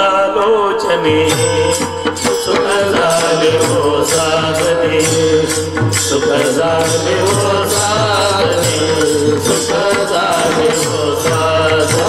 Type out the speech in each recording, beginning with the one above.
आलोचने सुख झाले हो साधने सुख झाले हो साधने सुख झाले हो साधने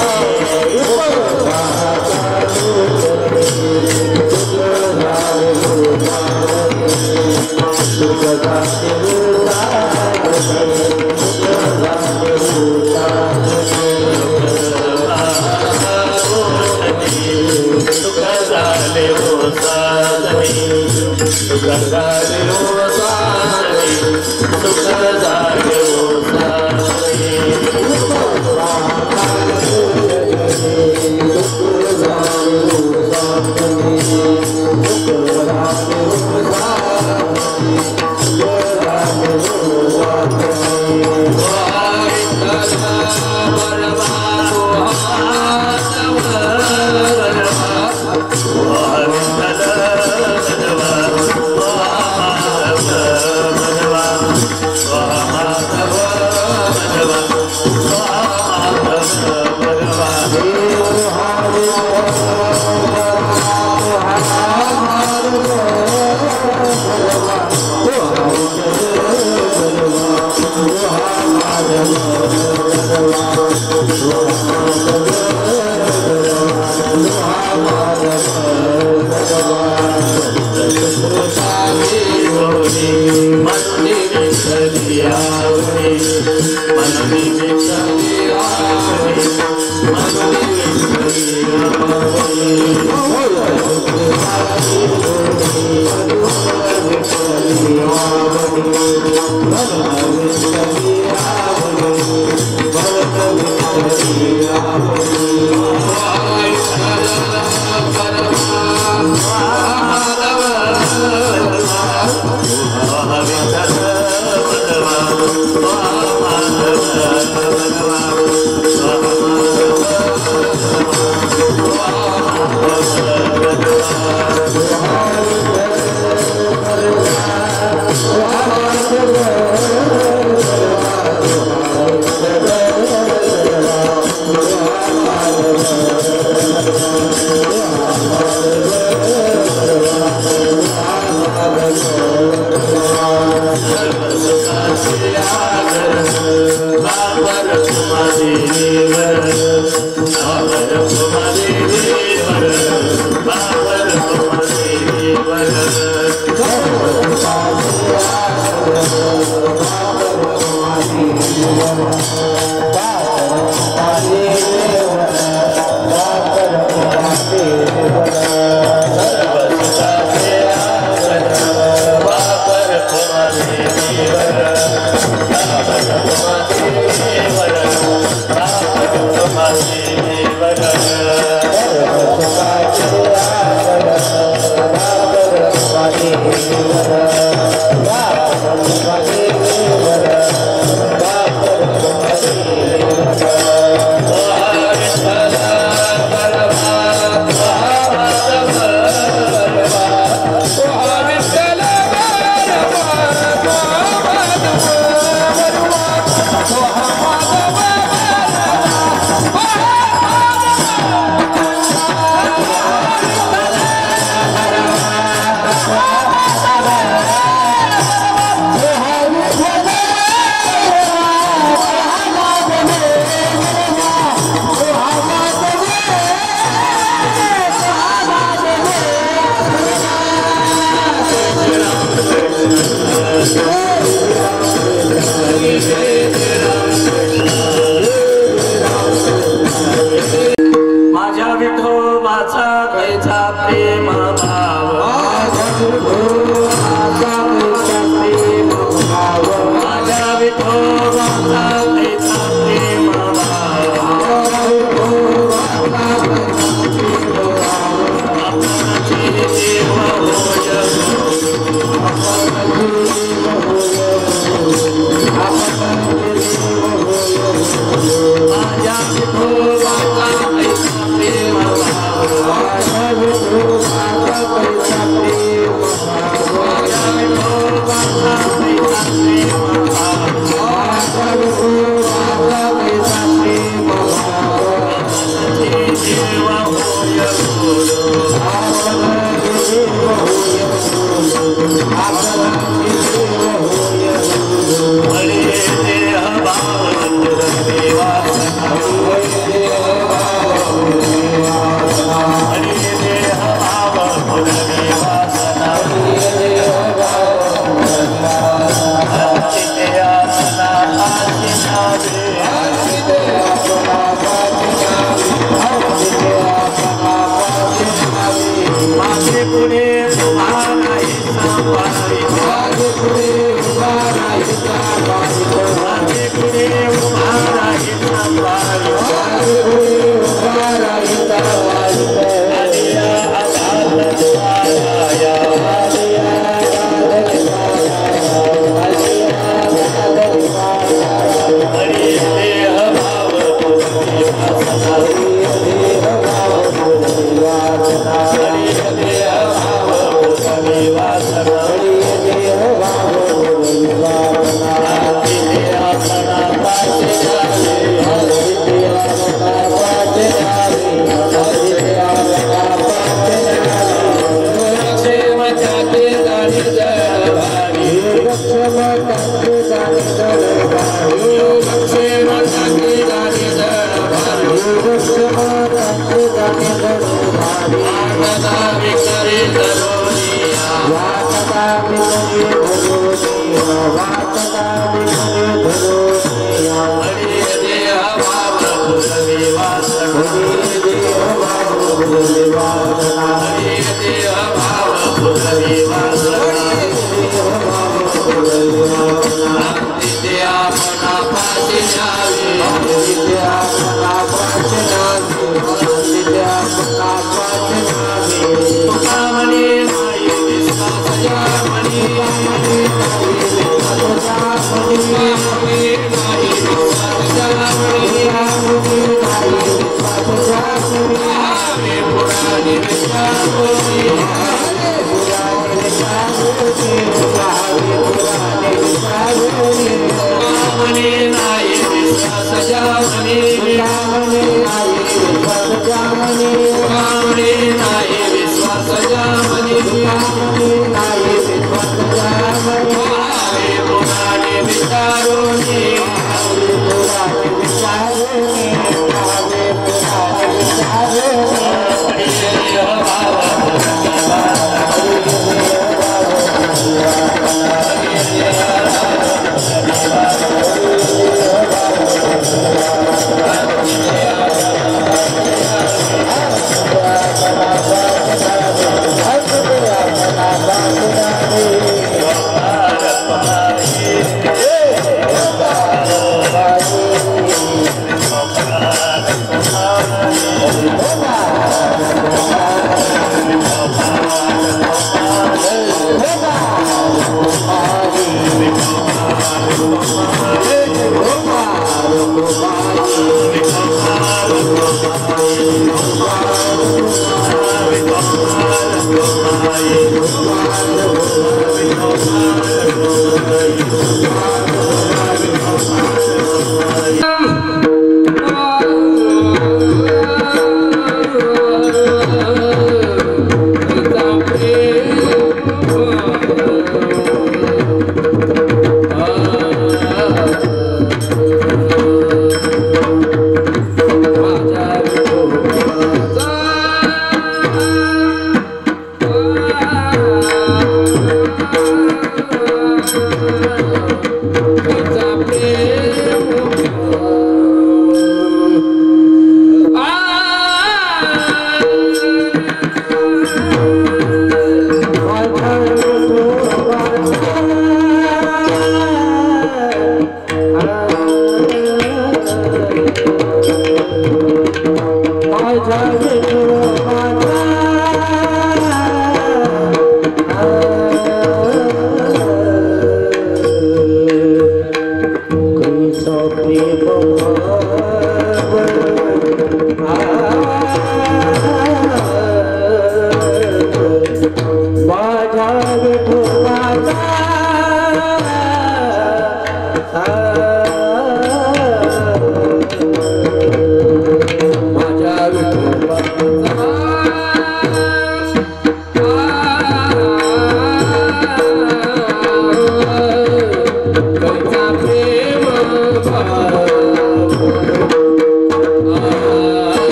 Bye.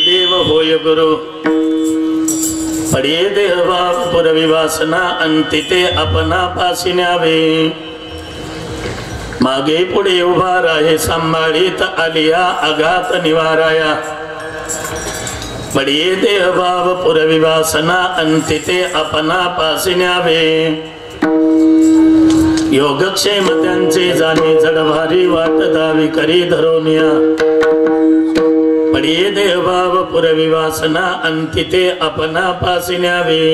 देव होय गुरु पडिये देवा पुरविवासना अंतिते अपना पासी न्यावे मागे पुढे उभा राहे सांभाळीत आलिया आघात निवाराया पडिये देवभाव पुरविवासना अंतिते अपना पासी न्यावे योगक्षेम त्यांचे जाणे जडभारी वाट दावी करी धरोनिया पडिये देवभाव पुरविवासना अंतिते अपना पासी न्यावे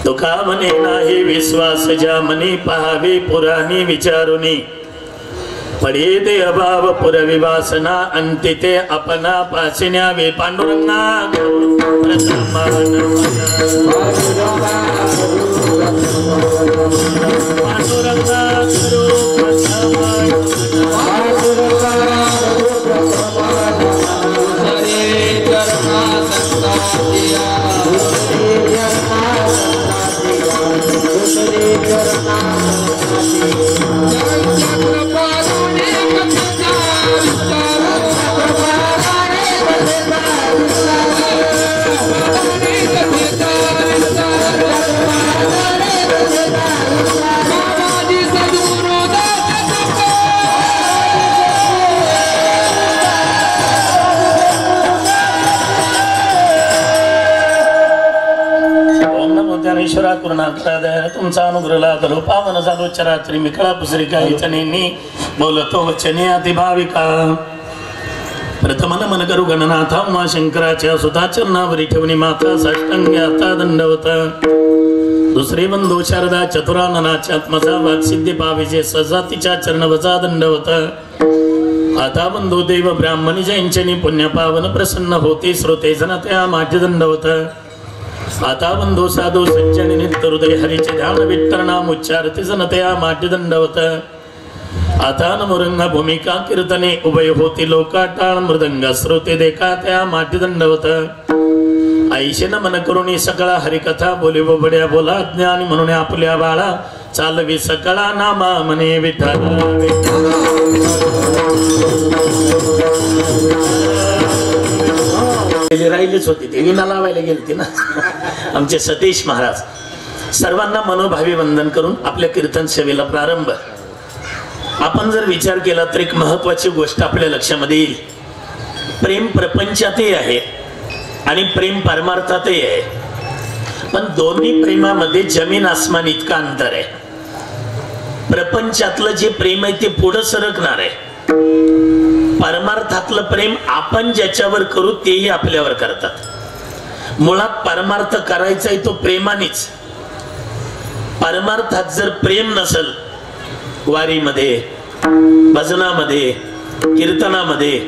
तुका म्हणे नाही विश्वास ज्या मनी पहावे पुराणी विचारुनी पडिये देवभाव पुरविवासना अंतिते अपना पासी न्यावे पांडुरंगा ईश्वरा करुणाकरादय तुमचा अनुग्रह लाभलो पावन झालो चराचरी मिकळा पुसरी काही चनेनी बोलतो वचने अतिभाविका प्रथम नमन करू गणनाथा उमा शंकराच्या सुधा चरणावरी ठेवणी माता साष्टांगी आता दंडवत दुसरे बंधू शारदा चतुराननाच्या आत्मजा वाक्सिद्धी पाविजे सजातीच्या चरणवजा दंडवत आता बंधू देव ब्राह्मणी जयंचनी पुण्य पावन प्रसन्न होती श्रोते जन त्या माझ्य दंडवत आता बंधू साधू सज्जन नित्य हृदय हरीचे ध्यान विठ्ठल नाम उच्चारती जनतया माट्य दंडवत आता नमुरंग भूमिका कीर्तने उभय होती लोका टाळ मृदंग श्रोते देखा त्या माट्य दंडवत आईशे नमन करुणी सकळा हरिकथा बोली बोबड्या बोला ज्ञानी म्हणून आपल्या बाळा चालवी सकळा नामा म्हणे विठ्ठल राहिलीच होती ते विना लावायला गेलती ना आमचे सतीश महाराज सर्वांना मनोभावी वंदन करून आपल्या कीर्तन सेवेला प्रारंभ आपण जर विचार केला तर एक महत्त्वाची गोष्ट आपल्या लक्षामध्ये येईल प्रेम प्रपंचातही आहे आणि प्रेम परमार्थातही आहे पण दोन्ही प्रेमामध्ये जमीन आसमान इतका अंतर आहे प्रपंचातलं जे प्रेम आहे ते पुढे सरकणार आहे परमार्थातलं प्रेम आपण ज्याच्यावर करू तेही आपल्यावर करतात मुळात परमार्थ करायचा आहे तो प्रेमानेच परमार्थात जर प्रेम नसेल वारीमध्ये भजनामध्ये कीर्तनामध्ये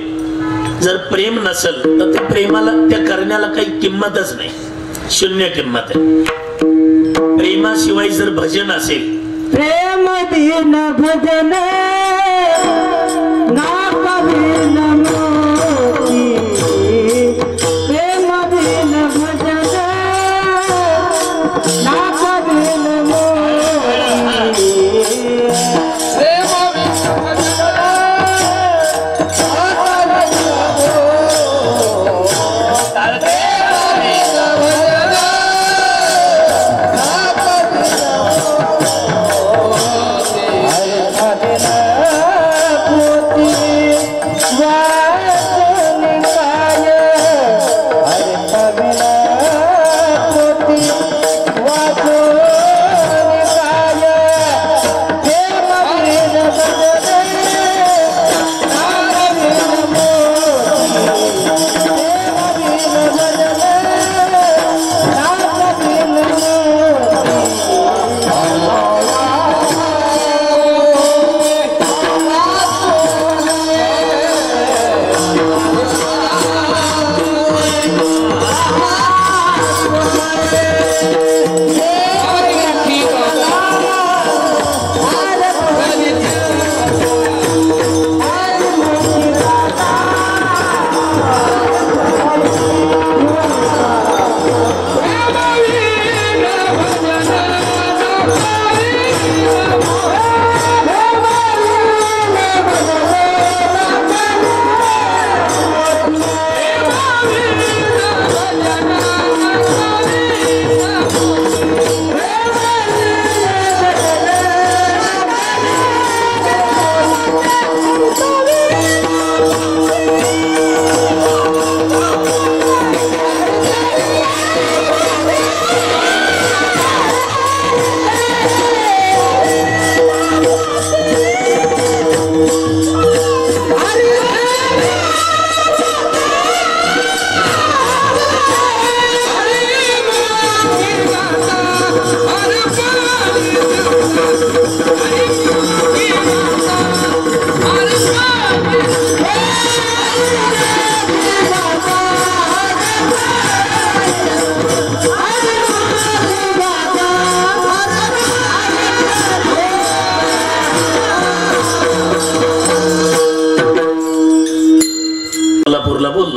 जर प्रेम नसेल तर त्या प्रेमाला त्या करण्याला काही किंमतच नाही शून्य किंमत आहे प्रेमाशिवाय जर भजन असेल प्रेम दिन भजन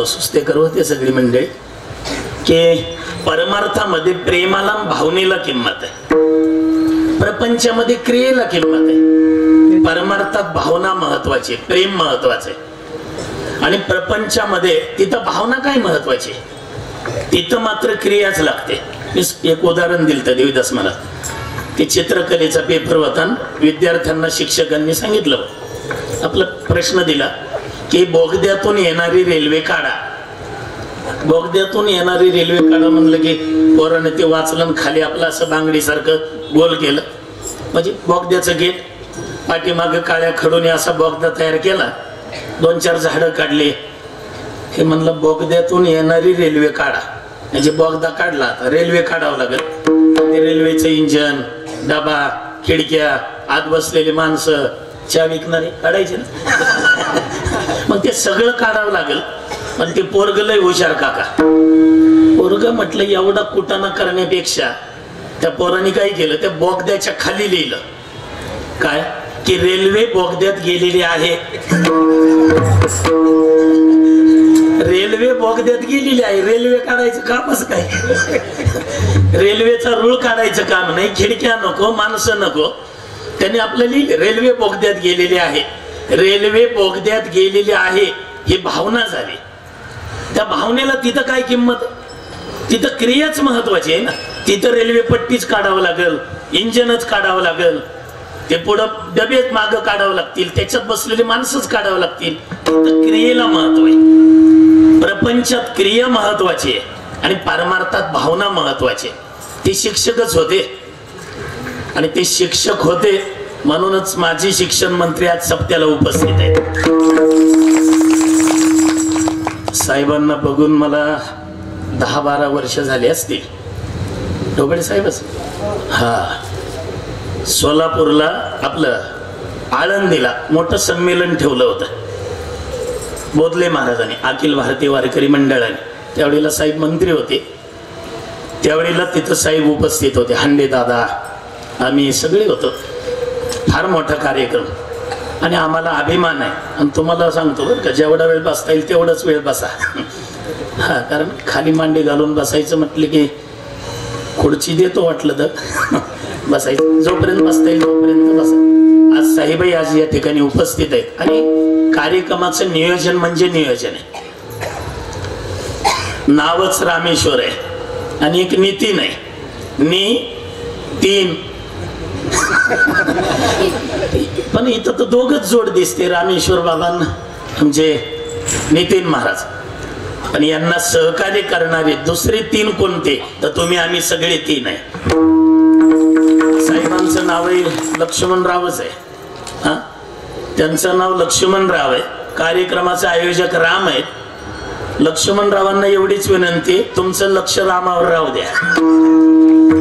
सुस्तेकर होते सगळी मंडळी की परमार्थामध्ये प्रेमाला भावनेला किंमत आहे, प्रपंचामध्ये क्रियेला किंमत आहे. परमार्थात भावना महत्वाची, प्रेम महत्वाचे आणि प्रपंचामध्ये तिथं भावना काय महत्वाची, तिथं मात्र क्रियाच लागते. मी एक उदाहरण दिलं तर देवीदास मला ते चित्रकलेचा पेपर होता, विद्यार्थ्यांना शिक्षकांनी सांगितलं, आपला प्रश्न दिला की बोगद्यातून येणारी रेल्वे काढा. बोगद्यातून येणारी रेल्वे काढा म्हणलं की पोराने ते वाचलं, खाली आपलं असं बांगडी सारखं गोल केलं, म्हणजे बोगद्याचं गेट, पाठीमागे काळ्या खडूने असा बोगदा तयार केला, 2-4 झाडं काढले. हे म्हणलं बोगद्यातून येणारी रेल्वे काढा, म्हणजे बोगदा काढला, आता रेल्वे काढावं लागेल. ते रेल्वेचं इंजन, डबा, खिडक्या, आत बसलेली माणसं, चहा विकणारे काढायचे ना. मग ते सगळं काढावं लागेल. पण ते पोरग लय हुशार काका. पोरग म्हटलं एवढा कुटाणा करण्यापेक्षा त्या पोराने काय केलं, त्या बोगद्याच्या खाली लिहिलं काय की रेल्वे बोगद्यात गेलेली आहे. रेल्वे बोगद्यात गेलेली आहे, रेल्वे काढायचं कामच काय, रेल्वेचा रूळ काढायचं काम नाही, खिडक्या नको, माणसं नको. त्यांनी आपलं लिहिलं रेल्वे बोगद्यात गेलेली आहे. रेल्वे बोगद्यात गेलेली आहे ही भावना झाली. त्या भावनेला तिथं काय किंमत, तिथं क्रियाच महत्वाची आहे ना. तिथं रेल्वे पट्टीच काढावं लागेल, इंजनच काढावं लागेल, ते पुढं डबेच मागं काढावं लागतील, त्याच्यात बसलेली माणसंच काढावं लागतील. तिथं क्रियेला महत्व आहे. प्रपंचात क्रिया महत्वाची आहे आणि परमार्थात भावना महत्वाची. ते शिक्षकच होते आणि ते शिक्षक होते म्हणूनच माजी शिक्षण मंत्री आज सप्त्याला उपस्थित आहेत. साहेबांना बघून मला 10-12 वर्ष झाली असतील. ढोबळे साहेबच. हा, सोलापूरला आपलं आळंदीला मोठं संमेलन ठेवलं होतं बोधले महाराजांनी, अखिल भारतीय वारकरी मंडळाने. त्यावेळेला साहेब मंत्री होते. त्यावेळेला तिथं साहेब उपस्थित होते, हांडे दादा, आम्ही सगळे होतो. फार मोठा कार्यक्रम. आणि आम्हाला अभिमान आहे. आणि तुम्हाला सांगतो बरं का, जेवढा वेळ बसता येईल तेवढाच वेळ बसा. हा, कारण खाली मांडी घालून बसायचं म्हटलं की खुर्ची देतो वाटलं तर बसायचं. जोपर्यंत बसता येईल तोपर्यंत बसा. आज साहेबही आज या ठिकाणी उपस्थित आहेत आणि कार्यक्रमाचं नियोजन म्हणजे नियोजन आहे. नावच रामेश्वर आहे आणि एक नितीन आहे. तीन पण इथं तर दोघच जोड दिसते, रामेश्वर बाबांना म्हणजे नितीन महाराज. पण यांना सहकार्य करणारे दुसरे 3 कोणते तर तुम्ही आम्ही सगळे 3 आहे. साहेबांचं नावही लक्ष्मणरावच आहे. हा, त्यांचं नाव लक्ष्मणराव आहे. कार्यक्रमाचे आयोजक राम आहेत. लक्ष्मणरावांना एवढीच विनंती, तुमचं लक्ष रामावर राहू द्या.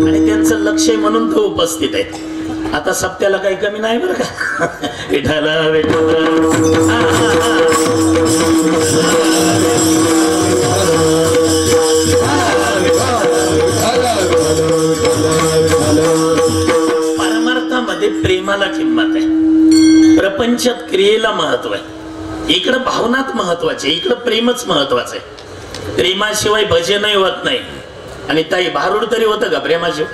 आणि त्यांचं लक्ष आहे म्हणून तो उपस्थित आहेत. आता सप्त्याला काही कमी नाही बरं का. विठाला परमार्थामध्ये प्रेमाला किंमत आहे. प्रपंचात क्रियेला महत्व आहे. इकडं भावनात महत्वाचे, इकडं प्रेमच महत्वाचं आहे. प्रेमाशिवाय भजनही होत नाही. आणि ताई भारूड तरी होतं का प्रेमाशिवाय?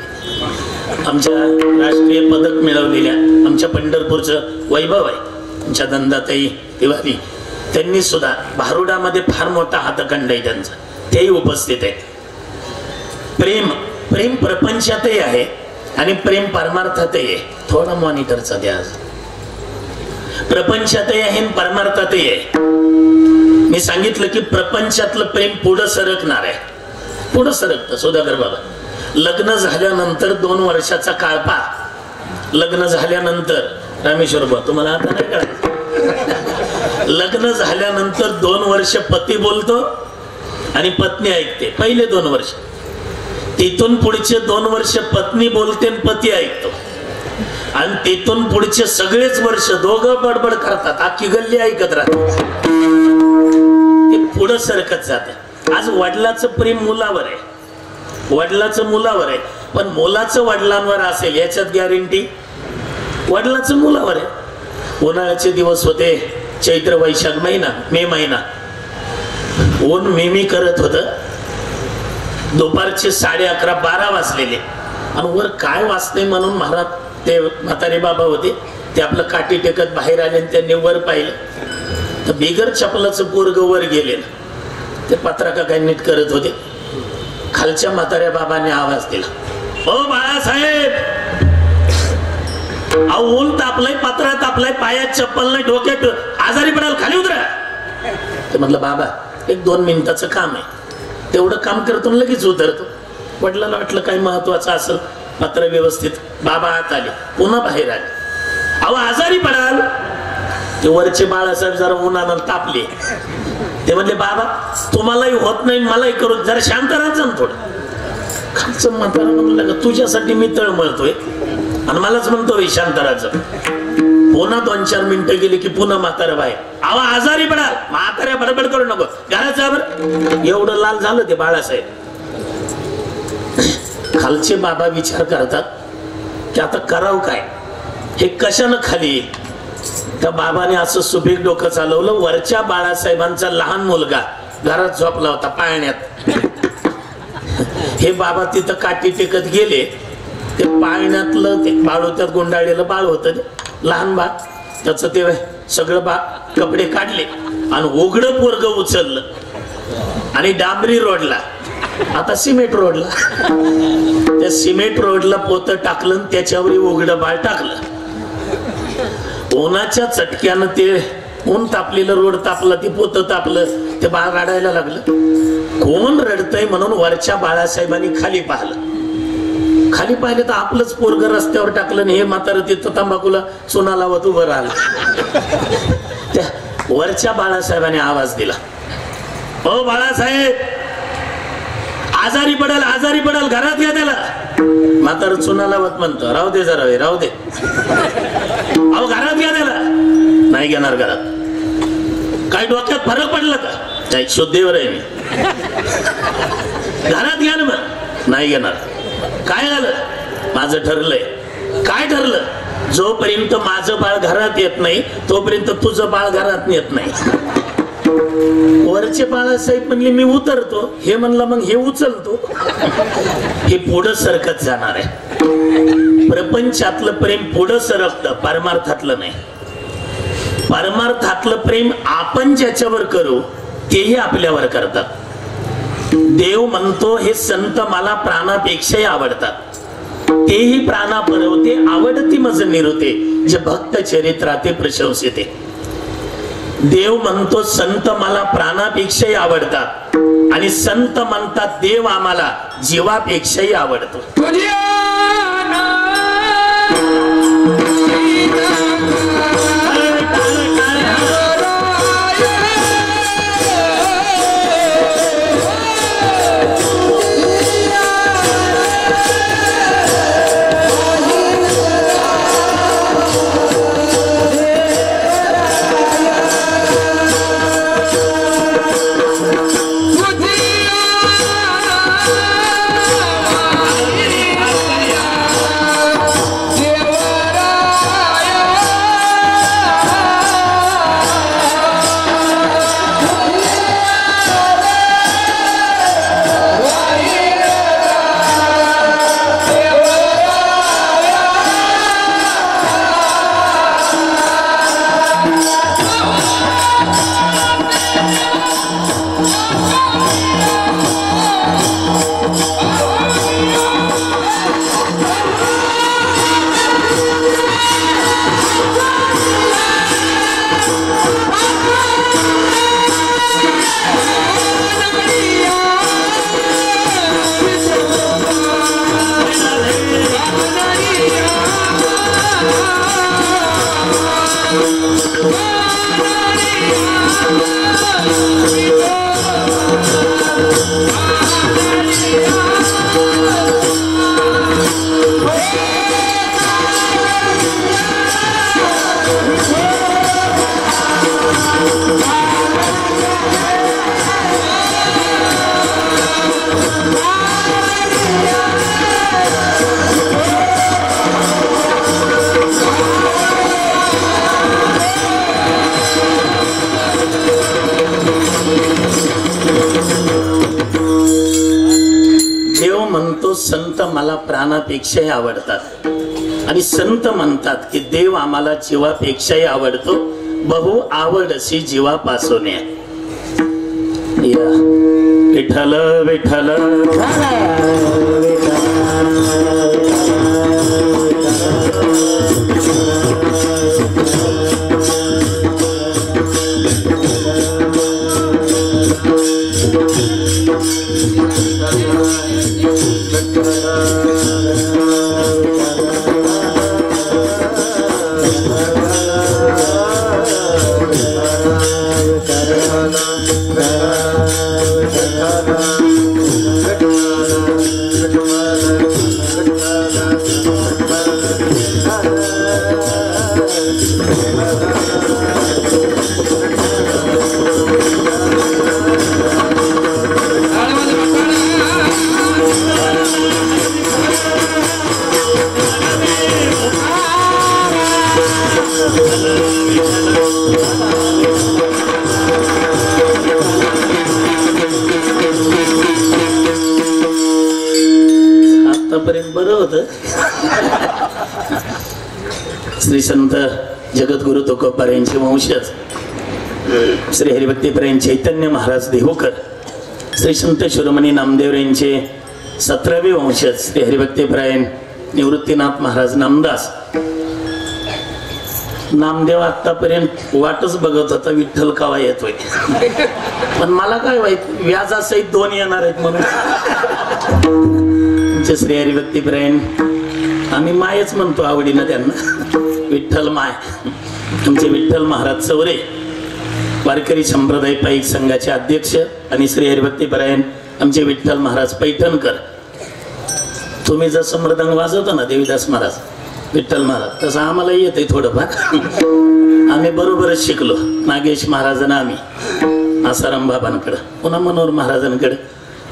आमच्या राष्ट्रीय पदक मिळवलेल्या आमच्या पंढरपूरचं वैभव आहे, आमच्या धंदाताई तिवारी, त्यांनी सुद्धा भारुडामध्ये फार मोठा हातखंड आहे त्यांचा, तेही उपस्थित आहेत. प्रेम प्रेम प्रपंचातही आहे आणि प्रेम परमार्थातही आहे. थोडा मॉनिटरचा द्या. प्रपंचातही आहे आणि परमार्थातही आहे. मी सांगितलं की प्रपंचातलं प्रेम पुढं सरकणार आहे. पुढं सरकतं. सुधाकर बाबा, लग्न झाल्यानंतर 2 वर्षाचा काळ पहा. लग्न झाल्यानंतर रामेश्वर बाबा तुम्हाला आता नाही कळायचं. लग्न झाल्यानंतर 2 वर्ष पती बोलतो आणि पत्नी ऐकते. पहिले 2 वर्ष. तिथून पुढचे 2 वर्ष पत्नी बोलते आणि पती ऐकतो. आणि तिथून पुढचे सगळेच वर्ष दोघं बडबड करतात, अख्खी गल्ली ऐकत राहते. ते पुढं सरकत जाते. आज वडिलाचं प्रेम मुलावर आहे, वडिलाचं मुलावर आहे. पण मुलाचं वडिलांवर असेल याच्यात गॅरंटी? वडिलाचं मुलावर आहे. उन्हाळ्याचे दिवस होते, चैत्र वैशाख महिना, मे महिना. ऊन मी करत होत. दुपारचे 11:30-12 वाजलेले. आणि वर काय वाचते म्हणून महाराज ते म्हातारे बाबा होते, ते आपलं काठी टेकत बाहेर आले. त्यांनी वर पाहिलं तर बिगर चपलाचं पोरग वर गेले. ते पत्रका काय नीट करत होते. खालच्या म्हाताऱ्या बाबाने आवाज दिला, ओ बाळासाहेब, ऊन तापलंय, पत्रा तापलाय, पायात चप्पल नाही, डोक्यात आजारी पडाल, खाली उतरा. ते म्हटलं बाबा 1-2 मिनिटाचं काम आहे, तेवढं काम करतो लगेच उतरतो. वडिलांना वाटलं काही महत्वाचं असेल, पत्र व्यवस्थित. बाबा आत आले, पुन्हा बाहेर आले. अहो आजारी पडाल. ते वरचे बाळासाहेब जरा उन्हानं तापले. ते म्हणले बाबा तुम्हालाही होत नाही मलाही करू, जरा शांत राहायचं ना थोडं. खालचं म्हातारा म्हणलं तुझ्यासाठी मी तळमळतोय आणि मलाच म्हणतोय शांत राहायचं. पुन्हा 2-4 मिनिटं गेली की पुन्हा म्हातारा बाहेर, अहो आजारी पडाल. म्हाताऱ्या बडबड करू नको, घरात जा बरं. एवढं लाल झालं ते बाळासाहेब. खालचे बाबा विचार करतात की आता करावं काय, हे कशानं खाली येईल. त्या बाबाने असं सुभीक डोकं चालवलं. वरच्या बाळासाहेबांचा लहान मुलगा घरात झोपला होता पाळण्यात. हे बाबा तिथं काठी टेकत गेले. ते पाळण्यातलं ते बाळोत्यात गुंडाळलेलं बाळ होतं, ते लहान बाळ. त्याचं ते सगळं कपडे काढले आणि उघडं पोरग उचललं आणि डांबरी रोडला, आता सिमेंट रोडला, त्या सिमेंट रोडला पोतं टाकलं, त्याच्यावर उघडं बाळ टाकलं. उन्हाच्या चटक्यानं ते ऊन तापलेलं रोड तापलं, ते पोतं तापलं, ते बाळ रडायला लागलं. कोण रडतय म्हणून वरच्या बाळासाहेबांनी खाली पाहिलं. खाली पाहिलं तर आपलंच पोरग रस्त्यावर टाकलं. हे म्हातारं तिथं तंबाखूला चुना लावत उभं राहिलं. त्या वरच्या बाळासाहेबांनी आवाज दिला, ओ बाळासाहेब, आजारी पडाल, आजारी पडाल, घरात घ्या त्याला. म्हातारं चुना लावत म्हणतो, राहू दे जरा, राहू दे, अहो घरात घ्या त्याला. नाही घेणार घरात. काय डोक्यात फरक पडला का? नाही, शुद्धीवर आहे मी. घरात घ्या ना मग. नाही घेणार. काय झालं? माझं ठरलंय. काय ठरलं? जोपर्यंत माझं बाळ घरात येत नाही तोपर्यंत तुझं बाळ घरात येत नाही. वरचे बाळासाहेब म्हणले मी उतरतो, हे म्हणलं मग हे उचलतो. हे पुढं सरकत जाणार आहे. प्रपंचातलं प्रेम पुढं सरकतं, परमार्थातलं नाही. परमार्थातलं प्रेम आपण ज्याच्यावर करू तेही आपल्यावर करतात. देव म्हणतो हे संत मला प्राणापेक्षाही आवडतात, तेही प्राणा परवते आवडती मज निरुते, जे भक्त चरित्राते प्रशंसिते. देव म्हणतो संत मला प्राणापेक्षाही आवडतात आणि संत म्हणतात देव आम्हाला जीवापेक्षाही आवडतो. संत मला प्राणापेक्षाही आवडतात आणि संत म्हणतात की देव आम्हाला जीवापेक्षाही आवडतो, बहु आवडसी जीवापासून. विठ्ठल विठ्ठल आतापर्यंत बरं होतं. श्री संत जगद्गुरु तुकोबार यांचे वंशज श्री हरिभक्तीपरायण चैतन्य महाराज देहूकर, श्री संत शिरोमणी नामदेव यांचे 17वे वंशज श्री हरिभक्तीपरायण निवृत्तीनाथ महाराज नामदास. नामदेव आतापर्यंत वाटच बघत होता विठ्ठल कावा येतोय, पण मला काय माहित व्याजासहित 2 येणार आहेत म्हणून. श्री हरिभक्तीपरायण आम्ही मायच म्हणतो आवडीनं त्यांना, विठ्ठल माय. तुमचे विठ्ठल महाराज चौरे वारकरी संप्रदाय पाईक संघाचे अध्यक्ष आणि श्री हरिभक्तीपरायण आमचे विठ्ठल महाराज पैठणकर. तुम्ही जसं मृदंग वाजवता ना देवीदास महाराज विठ्ठल महाराज, तसं आम्हाला येते थोडंफार. आम्ही बरोबरच शिकलो नागेश महाराजांना, आम्ही आसाराम बाबांकडे, पुन्हा मनोहर महाराजांकडे,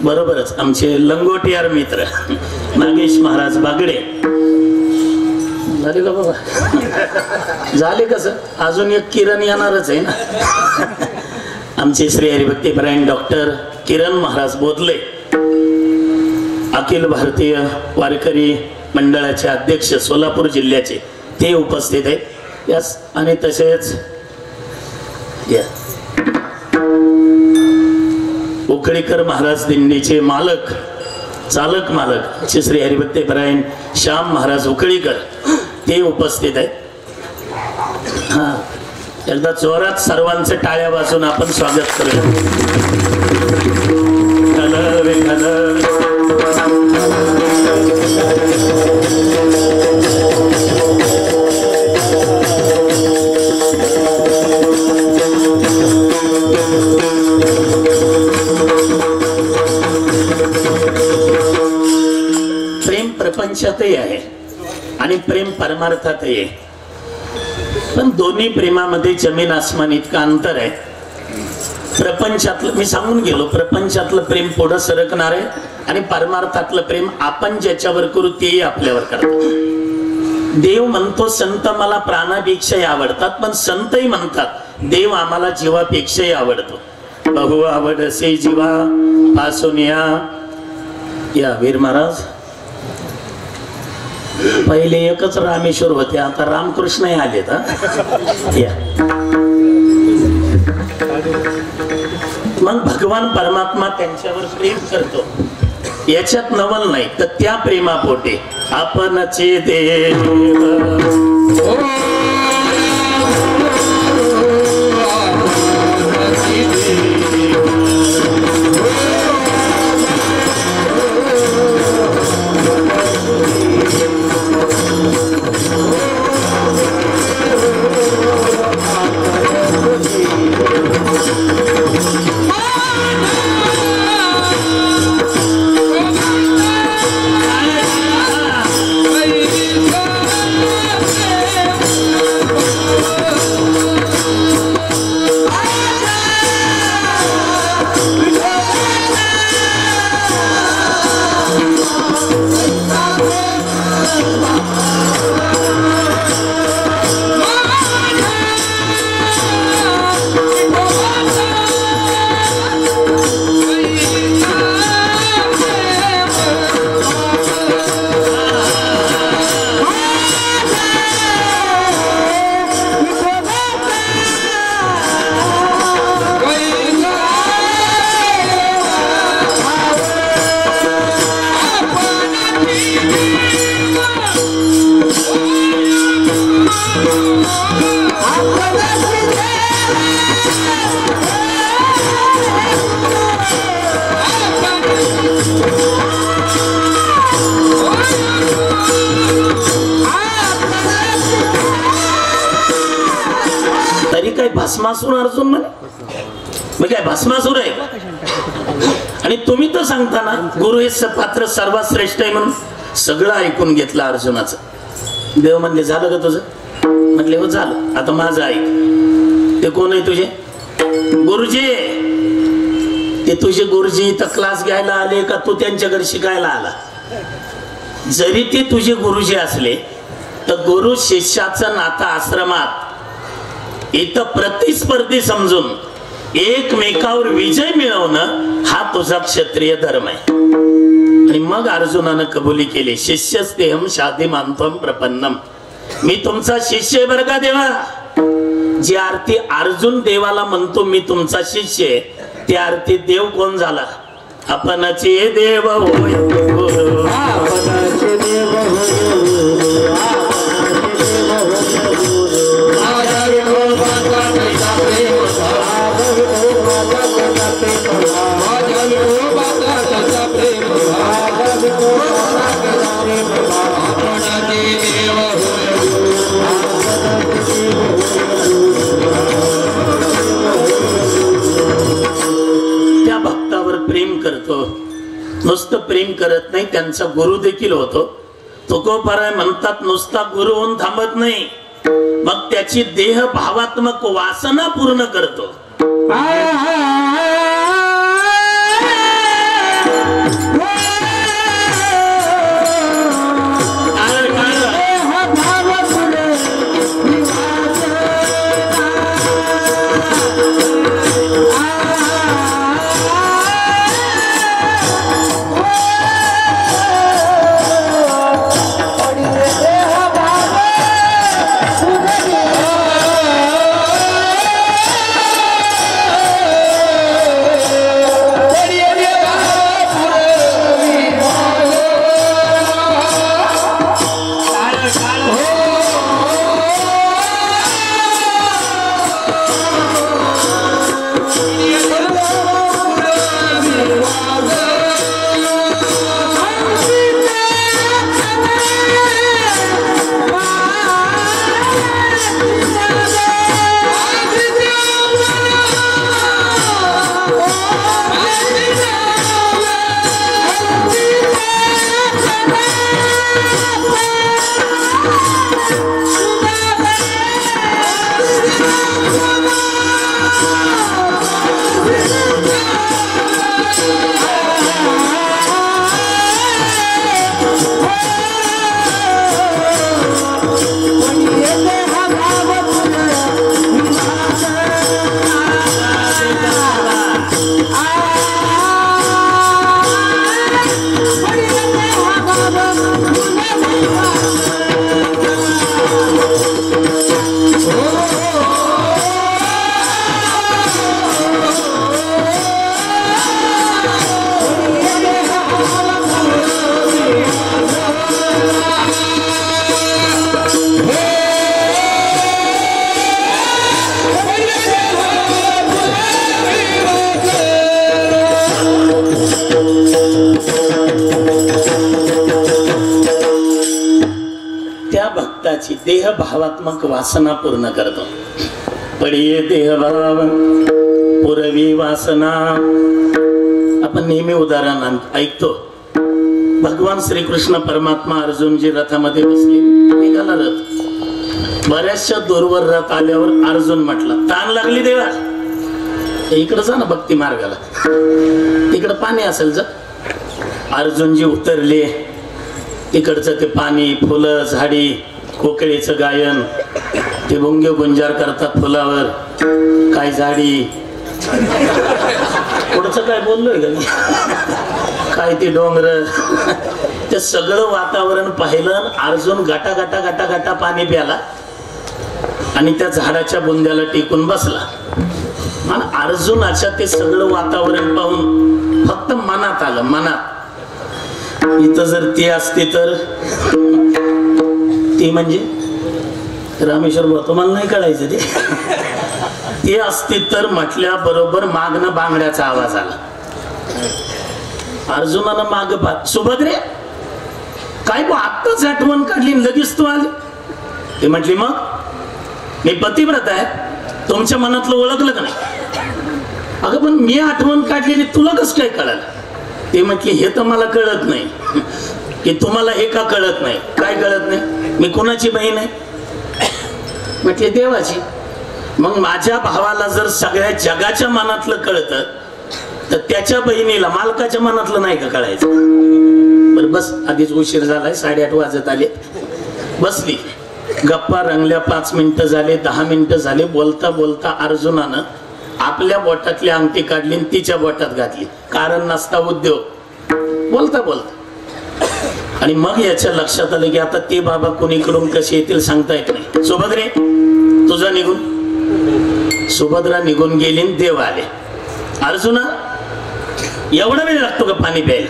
बरोबरच आमचे लंगोटियार मित्र नागेश महाराज बागडे, झाले का बाबा? झाले कसं, अजून एक किरण येणारच आहे ना. आमचे श्री हरिभक्तीपरायण डॉक्टर किरण महाराज बोधले, अखिल भारतीय वारकरी मंडळाचे अध्यक्ष सोलापूर जिल्ह्याचे, ते उपस्थित आहेत. यस. आणि तसेच उकळीकर महाराज दिंडीचे मालक, चालक मालक श्री हरिभक्तीपरायण श्याम महाराज उकळीकर, ते उपस्थित आहेत. हा, एकदा जोरात सर्वांचे टाळ्या वाजून आपण स्वागत करूया. प्रेम प्रपंचातही आहे आणि प्रेम परमार्थातही आहे, पण दोन्ही प्रेमामध्ये जमीन आसमान इतका अंतर आहे. प्रपंचातलं मी सांगून गेलो, प्रपंचातलं प्रेम पुढं सरकणार आहे आणि परमार्थातलं प्रेम आपण ज्याच्यावर करू तेही आपल्यावर करतात. देव म्हणतो संत मला प्राणापेक्षाही आवडतात, पण संतही म्हणतात देव आम्हाला जीवापेक्षाही आवडतो. बहु आवडसे जीवा पासून या वीर महाराज. पहिले एकच रामेश्वर होते, आता रामकृष्ण आले. मग भगवान परमात्मा त्यांच्यावर प्रेम करतो, याच्यात नवल नाही. तर त्या प्रेमापोटे आपणचे देव भस्मासूर अर्जुन म्हणजे काय भस्मासूर आहे. आणि तुम्ही तर सांगता ना गुरु हे पात्र सर्वात श्रेष्ठ आहे म्हणून. सगळं ऐकून घेतलं अर्जुनाचं. देव म्हणले झालं का तुझं? म्हणले हो झालं. आता माझं ऐक. ते कोण आहे तुझे? गुरुजी. ते तुझे गुरुजी तर क्लास घ्यायला आले का तू त्यांच्याकडे शिकायला आला? जरी ते तुझे गुरुजी असले तर गुरु शिष्याचं नातं आश्रमात इथं प्रतिस्पर्धी समजून एकमेकावर विजय मिळवणं हा तुझा क्षत्रिय धर्म आहे. आणि मग अर्जुनानं कबुली केली, शिष्यस्तेहम शाधिमांत्वम प्रपन्नम. मी तुमचा शिष्य आहे बरं का देवा. जी आरती अर्जुन देवाला म्हणतो मी तुमचा शिष्य आहे, ती आरती देव कोण झाला? आपणचे देव होय गुरु. आपणचे देव त्या भक्तावर प्रेम करतो. नुसतं प्रेम करत नाही, त्यांचा गुरु देखील होतो. तुकोबाराय म्हणतात नुसता गुरु होऊन थांबत नाही, मग त्याची देह भावात्मक वासना पूर्ण करतो. भावात्मक मनाची देह भावात्मक वासना पूर्ण करतो. पडिये देह भाव पुरवी वासना. आपण नेहमी उदाहरण ऐकतो. भगवान श्रीकृष्ण परमात्मा अर्जुनजी रथामध्ये बसले, निघाला रथ. बऱ्याचशा दूरवर रथ आल्यावर अर्जुन म्हटला, ताण लागली देवा, इकडं जा ना भक्ती मार्गाला, तिकडं पाणी असेल जा. अर्जुनजी उतरले. तिकडचं ते पाणी, फुलं, झाडी, कोकिळेचं गायन, ते भुंगे गुंजार करतात फुलावर, काय झाडी, पुढचं काय बोललोय का, काय ते डोंगर, ते सगळं वातावरण पाहिलं. अर्जुन गाटा गाटा गाटा गाटा पाणी प्याला आणि त्या झाडाच्या बुंद्याला टिकून बसला. आणि अर्जुनाच्या ते सगळं वातावरण पाहून फक्त मनात आलं, मनात, इथं जर ती असते तर, ती म्हणजे रामेश्वर भाऊ तुम्हाला नाही कळायचं ते असते तर म्हटल्या बरोबर मागणं बांगड्याचा आवाज आला. अर्जुनानं माग पाहत, सुभद्रे काय गो आत्ताच आठवण काढली लगेच तू आली. ते म्हटली मग मी पतिव्रत आहे, तुमच्या मनातलं ओळखलं का नाही. अगं पण मी आठवण काढलेली तुला कसं काय कळालं. ते म्हटली हे तर मला कळत नाही की तुम्हाला हे का कळत नाही. काय कळत नाही, मी कोणाची बहीण आहे. म्हटले देवाची. मग माझ्या भावाला जर सगळ्या जगाच्या मनातलं कळतं तर त्याच्या बहिणीला मालकाच्या मनातलं नाही का कळायचं. बरं बस, आधीच उशीर झालाय, 8:30 वाजत आले. बसली, गप्पा रंगल्या. 5 मिनिटं झाले, 10 मिनिटं झाले. बोलता बोलता अर्जुनानं आपल्या बोटातली अंगठी काढली आणि तिच्या बोटात घातली. कारण नसता उद्योग, बोलता बोलता. आणि मग याच्या लक्षात आलं की आता ते बाबा कोणीकडून कसे येतील सांगता येत नाही. सुभद्रे तुझा निघून. सुभद्रा निघून गेली, देव आले. अर्जुना एवढा वेळ लागतो का पाणी प्यायला.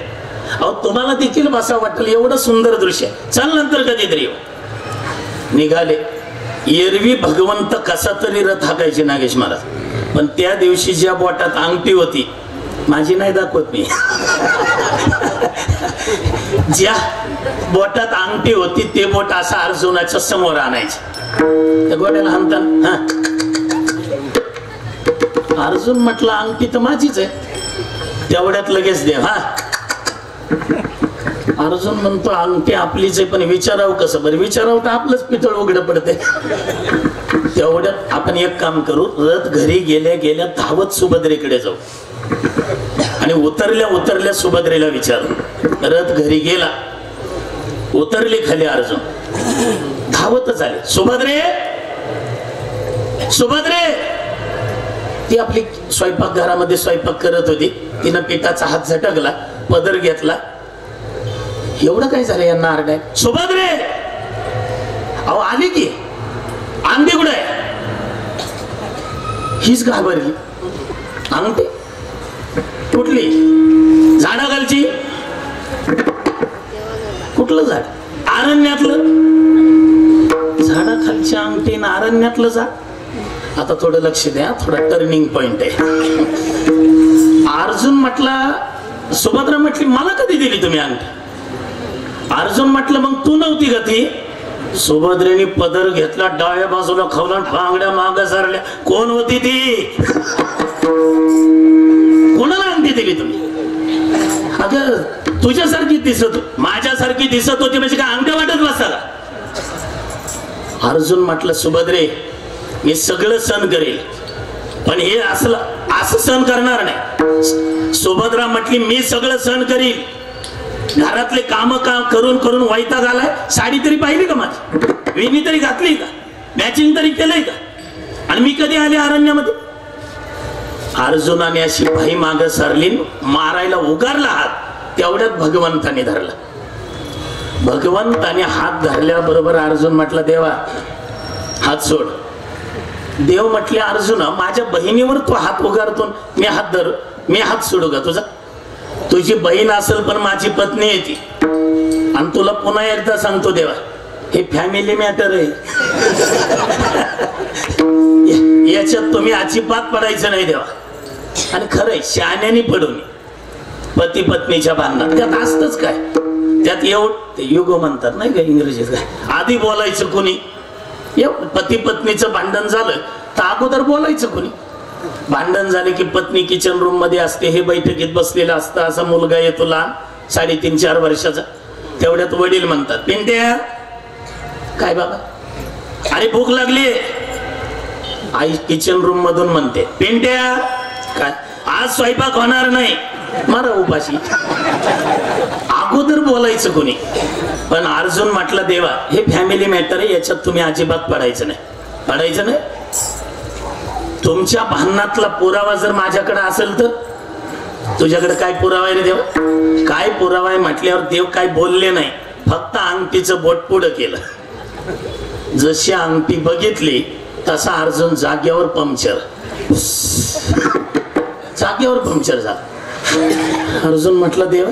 अहो तुम्हाला देखील बसा वाटेल, एवढं सुंदर दृश्य, चल नंतर कधीतरी. निघाले. एरवी भगवंत कसा तरी रथ हाकायचे नागेश महाराज, पण त्या दिवशी ज्या बोटात अंगठी होती, माझी नाही दाखवत मी, ज्या बोटात अंगठी होती ते बोट असा अर्जुनाच्या समोर आणायचं. त्या गोट्याला हाणतान, हा अर्जुन म्हटलं अंगठी तर माझीच आहे. तेवढ्यात लगेच देव, हा अर्जुन म्हणतो अंगठी आपलीच आहे, पण विचारावं कसं. बरं विचारावं तर आपलंच पितळ उघडं पडते. तेवढ्यात आपण एक काम करू, रथ घरी गेल्या गेल्या धावत सुभद्रेकडे जाऊ आणि उतरल्या उतरल्या सुभद्रेला विचारू. रथ घरी गेला, उतरले खाली अर्जुन, धावतच आले. सुभद्रे सुभद्रे. ती आपली स्वयंपाकघरामध्ये स्वयंपाक करत होती. तिनं पिठाचा हात झटकला, पदर घेतला. एवढं काय झालं यांना आरडाय. सुभद्रे अहो आली की, अंगठी कुठे आहे. हीच घाबरली. अंगठी कुठली, झाडाखालची. कुठलं झाड, अरण्यातलं. झाडाखालची अंगठी ना अरण्यातलं झाड. आता थोडं लक्ष द्या, थोडा टर्निंग पॉइंट आहे. अर्जुन म्हटला, सुभद्रा म्हटली मला कधी दिली तुम्ही अंगठी. अर्जुन म्हटलं मग तू नव्हती का ती. सुभद्रेने पदर घेतला, डाव्या बाजूला खवला, बांगड्या माग सारल्या. कोण होती ती, कोणाला अंगठी दिली तुम्ही. अगं तुझ्यासारखी दिसत, माझ्यासारखी दिसत होती म्हणजे काय अंगठ्या वाटत बसाला. अर्जुन म्हटलं सुभद्रे मी सगळं सहन करेल, पण हे असं सहन करणार नाही. सुभद्रा म्हटली मी सगळं सहन करील. घरातले काम करून करून वैताग आलाय. साडी तरी पाहिली का माझी, वेणी तरी घातली का, मॅचिंग तरी केलंय का, आणि मी कधी आले अरण्यामध्ये. अर्जुनाने अशी भाई माग सरली, मारायला उगारला हात. तेवढ्यात भगवंताने धरला. भगवंताने हात धरल्याबरोबर अर्जुन म्हटला देवा हात सोड. देव म्हटले अर्जुना माझ्या बहिणीवर तू हात उगारतो, मी हात धरू, मी हात सोडू का तुझा. तुझी बहीण असेल पण माझी पत्नी आहे ती. आणि तुला पुन्हा एकदा सांगतो देवा, हे फॅमिली मॅटर आहे. याच्यात तुम्ही अजिबात पडायचं नाही देवा. आणि खरंय शहाण्याने पडून पती पत्नीच्या भांडणात त्यात असतच काय, ते युग म्हणतात नाही का इंग्रजीत काय. आधी बोलायचं कोणी, पती पत्नीचं भांडण झालं तर अगोदर बोलायचं कोणी. भांडण झाले की पत्नी किचन रूम मध्ये असते, हे बैठकीत बसलेला असतं. असा मुलगा येतो लहान 3.5-4 वर्षाचा. तेवढ्यात वडील म्हणतात, पिंट्या काय बाबा, अरे भूक लागली. आई किचन रूम मधून म्हणते, पिंट्या काय आज स्वयंपाक होणार नाही, मारा उपाशी. अगोदर बोलायचं कोणी. पण अर्जुन म्हटलं, देवा हे फॅमिली मॅटर आहे, याच्यात तुम्ही अजिबात पडायचं नाही. तुमच्या भांडणातला पुरावा जर माझ्याकडे असेल तर, तुझ्याकडे काय पुरावा आहे रे देवा? काय पुरावा आहे म्हटल्यावर देव काय बोलले नाही, फक्त अंगठीचं बोट पुढं केलं. जशी अंगठी बघितली तसा अर्जुन जागेवर पंक्चर झाला. अर्जुन म्हटलं, देव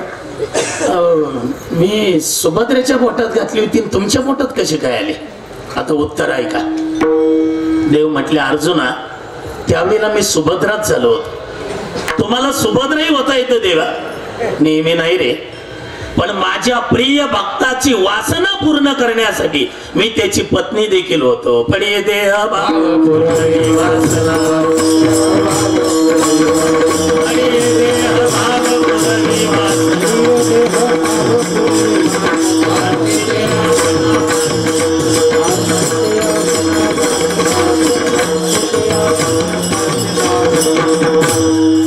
मी सुभद्रेच्या बोटात घातली होती, तुमच्या बोटात कशी काय आली? आता उत्तर आहे का? देव म्हटले, अर्जुना त्यावेळेला मी सुभद्राच झालो होतो. तुम्हाला सुभद्राही होता येतं देवा? नेहमी नाही रे, पण माझ्या प्रिय भक्ताची वासना पूर्ण करण्यासाठी मी त्याची पत्नी देखील होतो. पण ये देह भाव पुरवी वासना,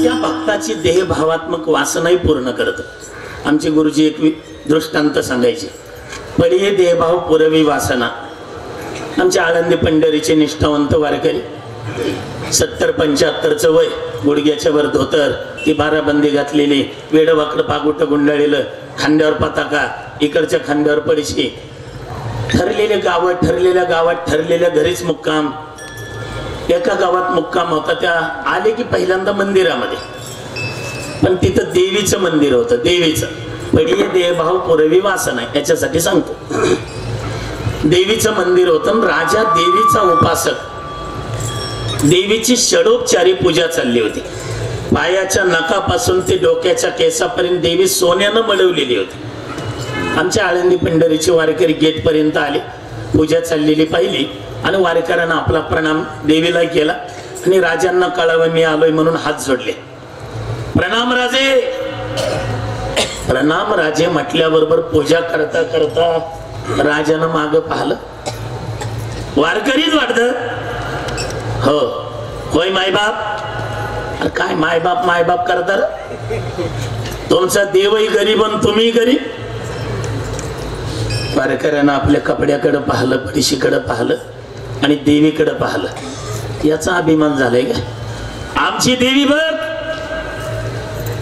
त्या भक्ताची देहभावात्मक वासनाही पूर्ण करत. आमचे गुरुजी एक दृष्टांत सांगायचे, पडिये देहभाव पुरवी वासना. आमच्या आळंदी पंढरीचे निष्ठावंत वारकरी, 70-75चं वय, गुडघ्याच्या वर धोतर, ती बाराबंदी घातलेली, वेडवाकड पागुट गुंडाळलेलं, खांद्यावर पताका, इकडच्या खांद्यावर पडशी, ठरलेल्या गावात ठरलेल्या घरीच मुक्काम. एका गावात मुक्काम होता, त्या आले की पहिल्यांदा मंदिरामध्ये, पण तिथं देवीचं मंदिर होतं. देवीचं पडिये देहभाव पुरवी वासना, याच्यासाठी सांगतो. देवीचं मंदिर होतं, राजा देवीचा उपासक, देवीची षडोपचारी पूजा चालली होती. पायाच्या नखापासून ते डोक्याच्या केसापर्यंत देवी सोन्यानं मडवलेली होती. आमच्या आळंदी पंढरीचे वारकरी गेट पर्यंत आले, पूजा चाललेली पाहिली आणि वारकऱ्यांना आपला प्रणाम देवीला केला आणि राजांना कळावं मी आलोय म्हणून हात जोडले. प्रणाम राजे, प्रणाम राजे म्हटल्याबरोबर पूजा करता करता राजानं माग पाहिलं. वारकरीच वाटत, हो होय मायबाप. काय मायबाप करतात? तुमचा देवही गरीब आणि तुम्ही गरीब. वारकऱ्यानं आपल्या कपड्याकडे पाहिलं, पडशीकडे पाहिलं आणि देवीकडे पाहिलं. याचा अभिमान झालाय का? आमची देवी बघ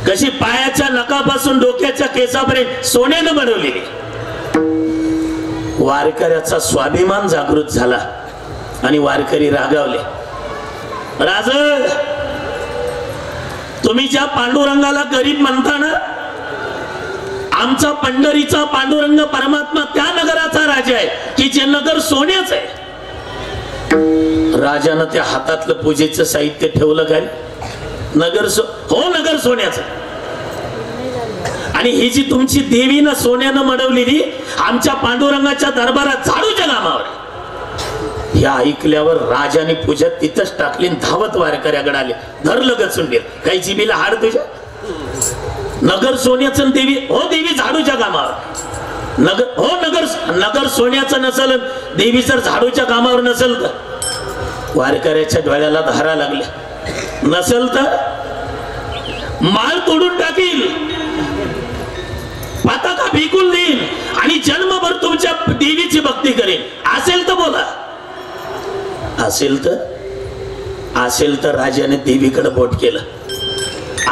कशी पायाच्या नखापासून डोक्याच्या केसापर्यंत सोन्यानं बनवलेली. वारकऱ्याचा स्वाभिमान जागृत झाला आणि वारकरी रागावले. राज, तुम्ही ज्या पांडुरंगाला गरीब म्हणता ना, आमचा पंढरीचा पांडुरंग परमात्मा त्या नगराचा राजा आहे की जे नगर सोन्याचं आहे. राजानं त्या हातातलं पूजेचं साहित्य ठेवलं काय? नगर सोन्याचं. आणि ही जी तुमची देवीनं सोन्यानं मडवलेली आमच्या पांडुरंगाच्या दरबारात झाडूच्या नामावर. या ऐकल्यावर राजाने पूजा तिथंच टाकली, धावत वारकऱ्याकडे आले. धरलं गचुंडीर, काही जिबीला हाड तुझ्या? नगर सोन्याचं देवी, हो देवी झाडूच्या कामावर. नगर सोन्याचं नसल, देवी जर झाडूच्या कामावर नसेल तर? वारकऱ्याच्या डोळ्याला धारा लागल्या. नसेल तर माळ तोडून टाकील, पताका फेकून देईल आणि जन्मभर तुमच्या देवीची भक्ती करेल. असेल तर बोला. असेल तर राजाने देवीकडे बोट केलं.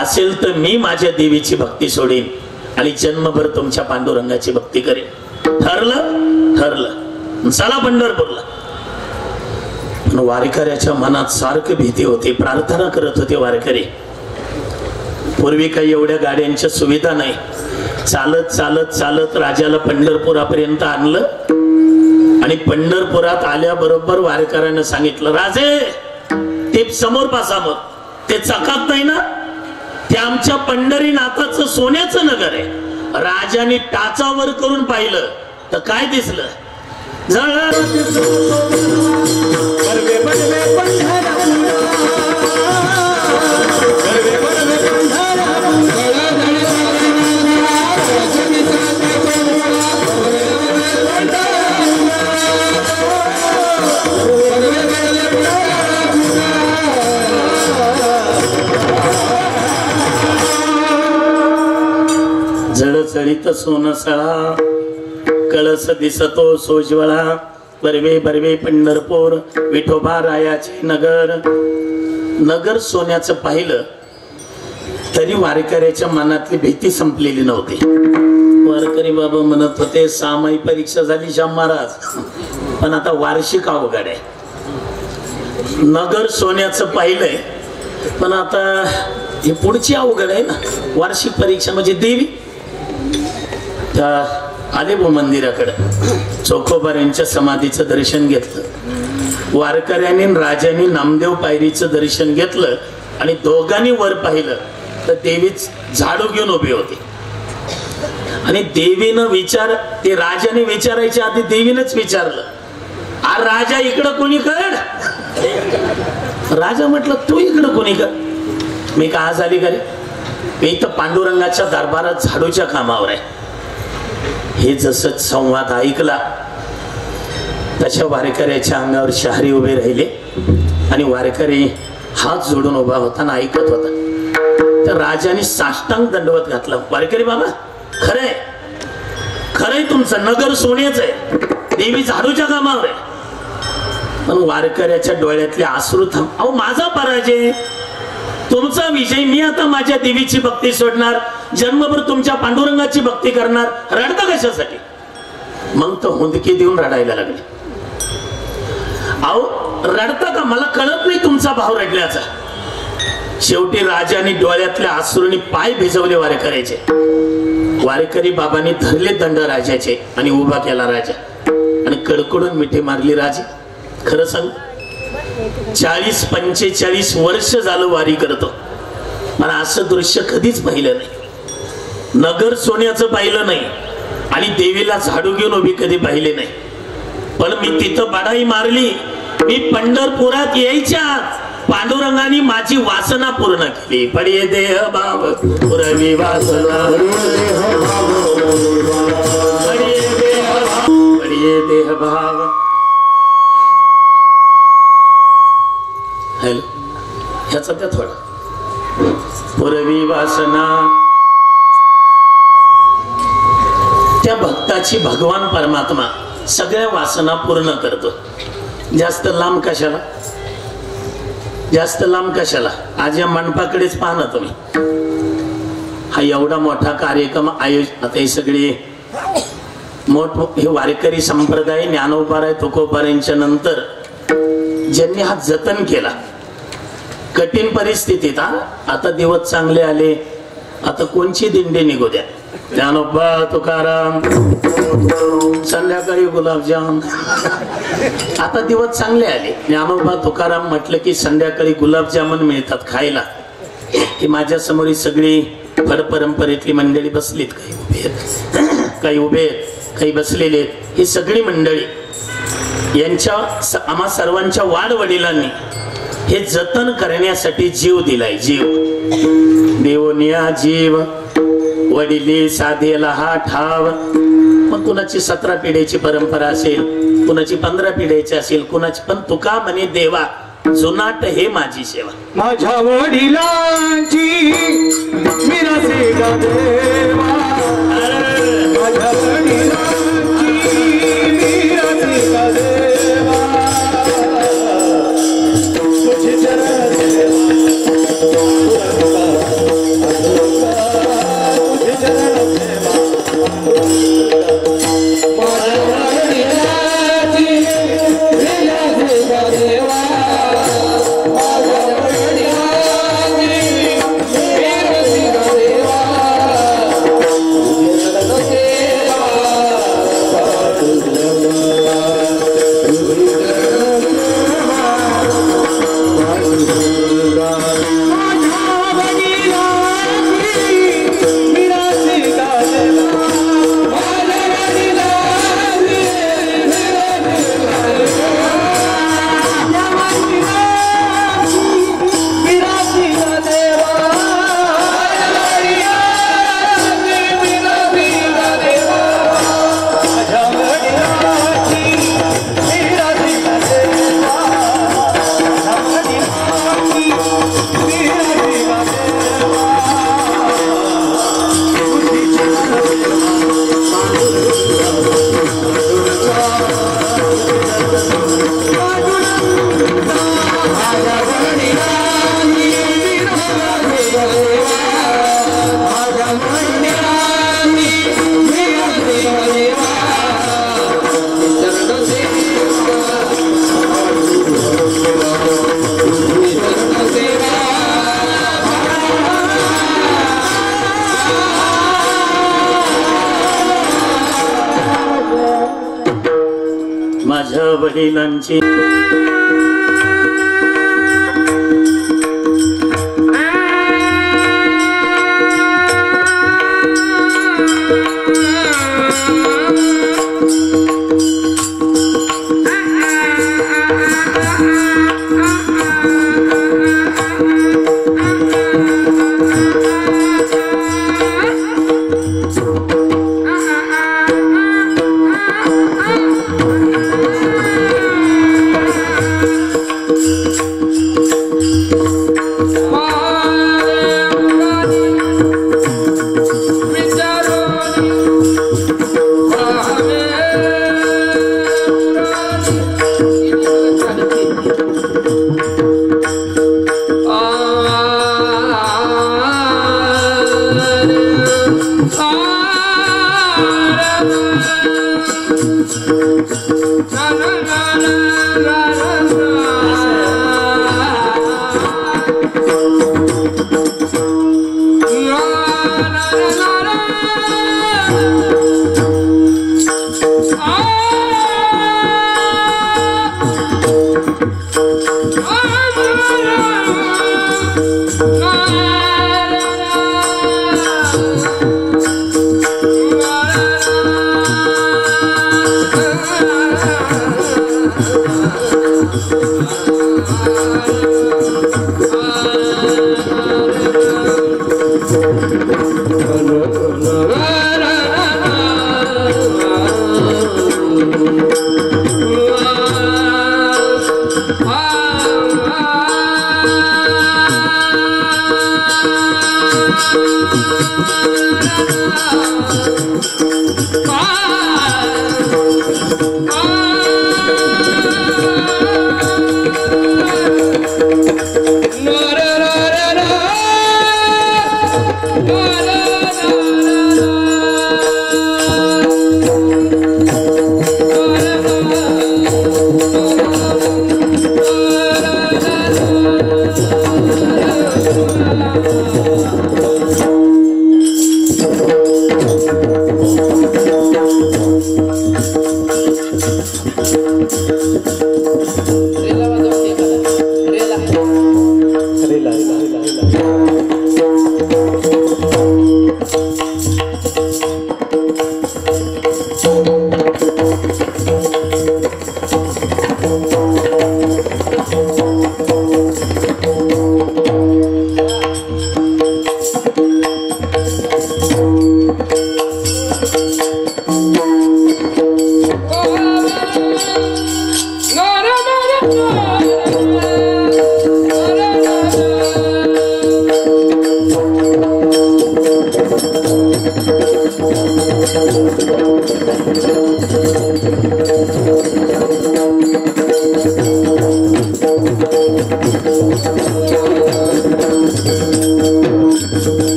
असेल तर मी माझ्या देवीची भक्ती सोडेन आणि जन्मभर तुमच्या पांडुरंगाची भक्ती करेन. ठरलं. चला पंढरपूरला. पण वारकऱ्याच्या मनात सारखी भीती होती. प्रार्थना करत होते वारकरी. पूर्वी काही एवढ्या गाड्यांच्या सुविधा नाही. चालत राजाला पंढरपुरापर्यंत आणलं आणि पंढरपुरात आल्याबरोबर वारकऱ्यानं सांगितलं, राजे ते समोर पासामोर ते चकात नाही ना, ते आमच्या पंढरीनाथाचं सोन्याचं नगर आहे. राजाने टाचावर करून पाहिलं तर काय दिसलं? जळजळीत सोनसळा कळस दिसतो सोजवळा बरवे बरवे पंढरपूर विठोबा रायाचे नगर. नगर सोन्याचं पाहिलं तरी वारकऱ्याच्या मनातली भीती संपलेली नव्हती. वारकरी बाबा म्हणत होते सामाई परीक्षा झाली श्याम महाराज, पण आता वार्षिक अवघड आहे. नगर सोन्याचं पाहिलंय पण आता हे पुढची अवघड आहे ना. वार्षिक परीक्षा म्हणजे देवी त्या आले मंदिराकडे चोखोबार यांच्या समाधीचं दर्शन घेतलं. वारकऱ्यांनी राजांनी नामदेव पायरीचं दर्शन घेतलं आणि दोघांनी वर पाहिलं तर देवी झाडू घेऊन उभी होती. आणि देवीनं ते राजाने विचारायच्या आधी देवीनंच विचारलं, आ राजा इकडं कोणी कळ? राजा म्हटलं तू इकडं कोणी कर? मी का आज आली का रे? मी इथं पांडुरंगाच्या दरबारात झाडूच्या कामावर आहे. हे जसं संवाद ऐकला तशा वारकऱ्याच्या अंगावर शहारी उभे राहिले आणि वारकरी हात जोडून उभा होता ना ऐकत होता. तर राजाने साष्टांग दंडवत घातला. वारकरी बाबा खरंय खरंय तुमचं नगर सोन्याच आहे, देवी झाडूच्या कामावर आहे. पण वारकऱ्याच्या डोळ्यातले अश्रू थांब. अहो माझा पराजय तुमचा विजय. मी आता माझ्या देवीची भक्ती सोडणार, जन्मभर तुमच्या पांडुरंगाची भक्ती करणार. रडता कशासाठी? मग तो हुंदकी देऊन रडायला लागले. अहो रडता का? मला कळत नाही तुमचा भाव रडल्याचा. शेवटी राजाने डोळ्यातल्या अश्रूंनी पाय भिजवले वारकऱ्याचे. वारकरी बाबांनी धरले दंड राजाचे आणि उभा केला राजा आणि कडकडून मिठी मारली. राजे खरं सांग 40-45 वर्ष झालं वारी करतो, मला असं दृश्य कधीच पाहिलं नाही. नगर सोन्याचं पाहिलं नाही आणि देवीला झाडू घेऊन उभी कधी पाहिले नाही. पण मी तिथं बडाई मारली. मी पंढरपुरात यायच्या पांडुरंगाने माझी वासना पूर्ण केली. पडिये देह भाव पुरवी वासना, पडिये देह भाव. हॅलो ह्याचा त्या थोडा पुरवी वासना. त्या भक्ताची भगवान परमात्मा सगळ्या वासना पूर्ण करतो. जास्त लांब कशाला? जास्त लांब कशाला? आज या मंडपाकडेच पाहा ना तुम्ही. हा एवढा मोठा कार्यक्रम आयोजित. आता हे सगळे हे वारकरी संप्रदाय ज्ञानोबाराय तुकोबार यांच्या नंतर ज्यांनी हा जतन केला कठीण परिस्थितीत. आता दिवस चांगले आले, आता कोणची दिंडी निघू द्या. ज्ञानोबा तुकाराम संध्याकाळी गुलाबजाम. आता दिवस चांगले आले. ज्ञानोबा तुकाराम म्हटलं की संध्याकाळी गुलाबजामुन मिळतात खायला. ही माझ्या समोर ही सगळी फड परंपरेतली मंडळी बसलीत. काही उभे आहेत, काही उभे आहेत, काही बसलेले आहेत. ही सगळी मंडळी यांच्या आम्हा सर्वांच्या वाड वडिलांनी हे जतन करण्यासाठी जीव दिलाय. जीव देवनिया जीव वडिली साधेला हा ठाव. मग कुणाची 17 पिढीची परंपरा असेल, कुणाची 15 पिढीची असेल, कुणाची. पण तुका म्हणे देवा जुनाट हे माझी सेवा. माझ्या वडिलांची मिरासे गा देवा, माझ्या वडिलांची मिरासे गा देवा. तुझे चरण माझ्या वडिलांची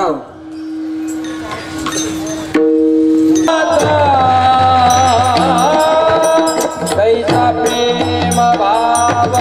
गाव कैसा प्रेम भाव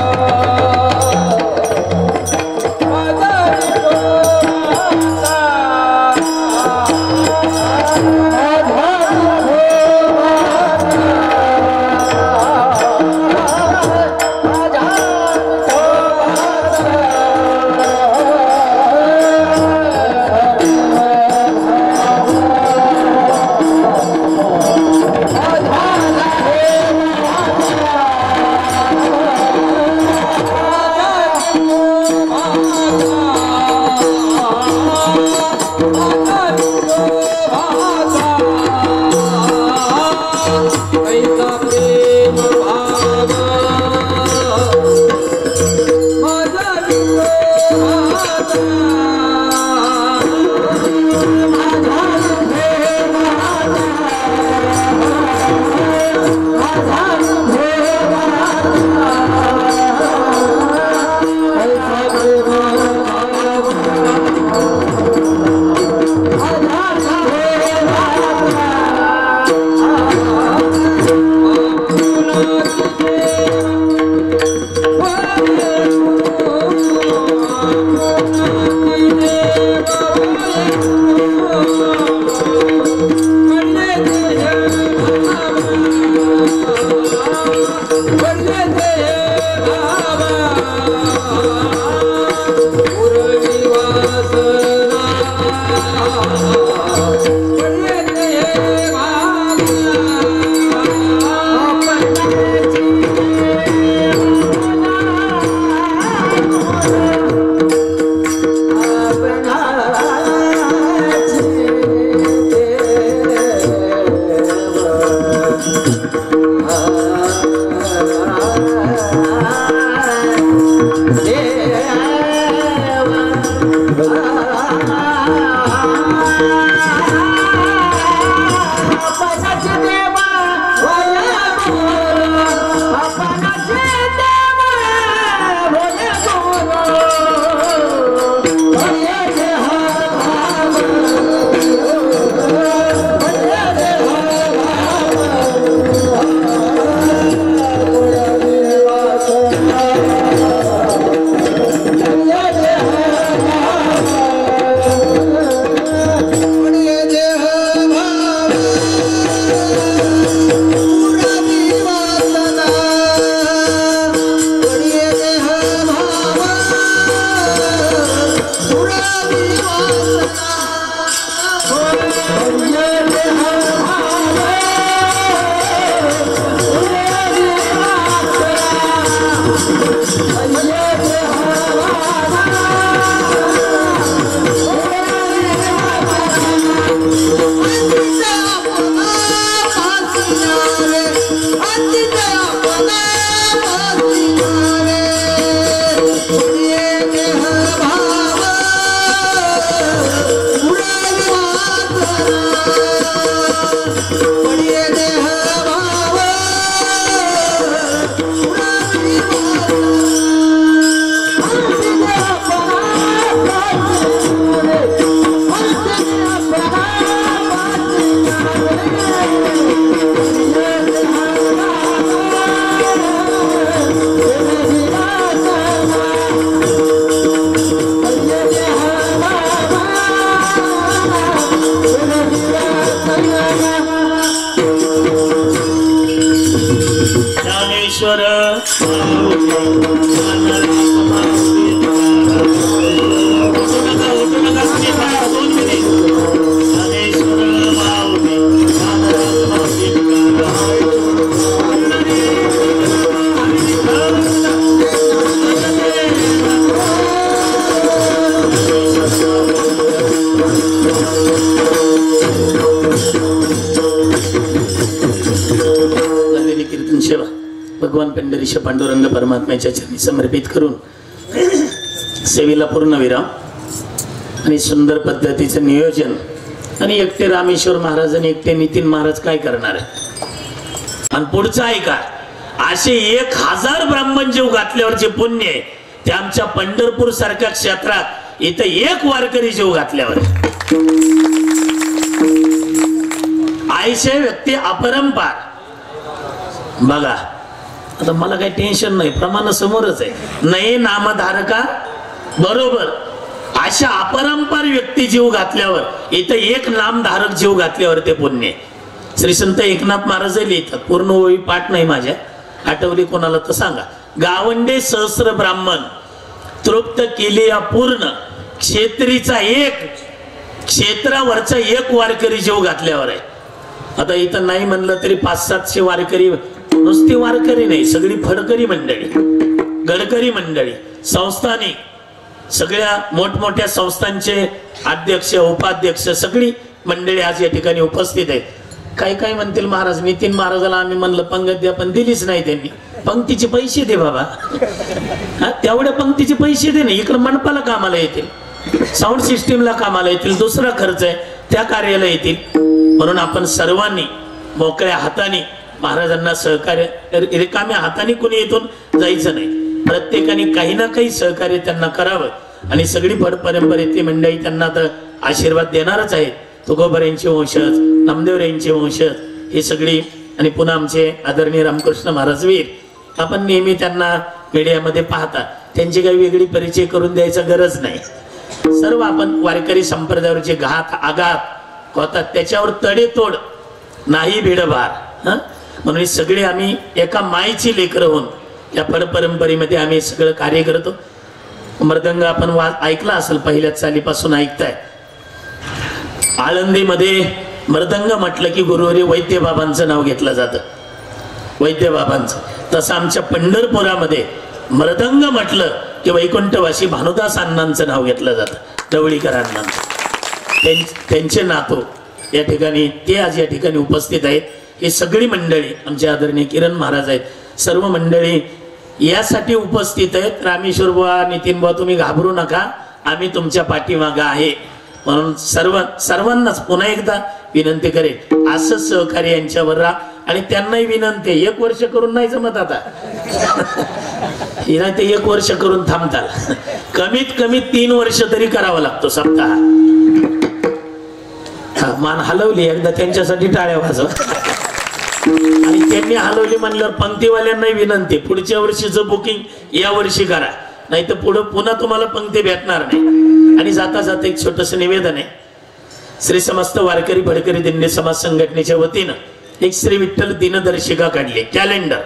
भगवान पंढरीश पांडुरंग परमात्म्याच्या चरणी समर्पित करून सेवेला पूर्ण विराम आणि सुंदर पद्धतीचं नियोजन आणि एकटे रामेश्वर महाराज आणि एकटे नितीन महाराज काय करणार आहे आणि पुढचं आहे का असे 1000 ब्राह्मण जीव घातल्यावरचे पुण्य आहे ते आमच्या पंढरपूर सारख्या क्षेत्रात इथं एक वारकरी जीव घातल्यावर आयशे व्यक्ती अपरंपार बघा. आता मला काही टेन्शन नाही, प्रमाण समोरच आहे. नये नामधारका बरोबर. अशा अपरंपार व्यक्ती जीव घातल्यावर इथं एक नामधारक जीव घातल्यावर ते पुण्य. श्री संत एकनाथ महाराज लिहितात, पूर्ण ओळी पाठ नाही माझ्या, आठवली कोणाला तर सांगा. गावंडे सहस्र ब्राह्मण तृप्त केले अपूर्ण क्षेत्रीचा एक, क्षेत्रावरचा एक वारकरी जीव घातल्यावर आहे. आता इथं नाही म्हणलं तरी 500-700 वारकरी, नुसती वारकरी नाही, सगळी फडकरी मंडळी, गडकरी मंडळी, संस्थानिक, सगळ्या मोठमोठ्या संस्थांचे अध्यक्ष उपाध्यक्ष सगळी मंडळी आज या ठिकाणी उपस्थित आहेत. काही काही म्हणतील महाराज नितीन महाराजाला आम्ही म्हणलं पंगत द्या, पण दिलीच नाही त्यांनी. पंक्तीचे पैसे दे बाबा, हा तेवढ्या पंक्तीचे पैसे दे ना. इकडं मंडपाला कामाला येतील, साऊंड सिस्टीमला कामाला येतील, दुसरा खर्च आहे त्या कार्याला येतील. म्हणून आपण सर्वांनी मोकळ्या हाताने महाराजांना सहकार्य, रिकाम्या हाताने कुणी इथून जायचं नाही. प्रत्येकाने काही ना काही सहकार्य त्यांना करावं. आणि सगळी फड परंपरेतली मंडळी त्यांना तर आशीर्वाद देणारच आहेत. तुकोबऱ्यांचे वंशज, नामदेवरायांचे वंशज हे सगळी, आणि पुन्हा आमचे आदरणीय रामकृष्ण महाराज वीर, आपण नेहमी त्यांना मीडियामध्ये पाहता. त्यांची काही वेगळी परिचय करून द्यायचा गरज नाही. सर्व आपण वारकरी संप्रदायावरचे घात आघात होतात त्याच्यावर तडेतोड नाही भिडभार. म्हणून सगळे आम्ही एका मायेची लेकरं होऊन या फड परंपरेमध्ये आम्ही सगळं कार्य करतो. मृदंग आपण ऐकला असेल, पहिल्याच सालीपासून ऐकताय. आळंदीमध्ये मृदंग म्हटलं की गुरुवारी वैद्य बाबांचं नाव घेतलं जातं, वैद्य बाबांचं. तसं आमच्या पंढरपुरामध्ये मृदंग म्हटलं की वैकुंठवासी भानुदास अण्णांचं नाव घेतलं जातं, ढवळीकर अण्णांचं. त्यांचे नातू या ठिकाणी, ते आज या ठिकाणी उपस्थित आहेत. ही सगळी मंडळी, आमचे आदरणीय किरण महाराज आहेत, सर्व मंडळी यासाठी उपस्थित आहेत. रामेश्वर बुवा, नितीन बुवा, तुम्ही घाबरू नका, आम्ही तुमच्या पाठीमागं आहे. म्हणून सर्वांनाच पुन्हा एकदा विनंती करेल, असं सहकार्य यांच्यावर राहा. आणि त्यांनाही विनंती आहे, 1 वर्ष करून नाही जमत आता, हिला ते 1 वर्ष करून थांबताल, कमीत कमी 3 वर्ष तरी करावा लागतो सप्ताह. मान हलवली एकदा, त्यांच्यासाठी टाळ्या वाजव. आणि त्यांनी हलवली म्हणल्यावर पंक्तीवाल्यांनाही विनंती, पुढच्या वर्षीचं बुकिंग या वर्षी करा, नाही तर पुन्हा तुम्हाला पंक्ती भेटणार नाही. आणि जाता जाता एक छोटस निवेदन आहे. श्री समस्त वारकरी भडकरी दिंडी समाज संघटनेच्या वतीनं एक श्री विठ्ठल दिनदर्शिका काढली, कॅलेंडर.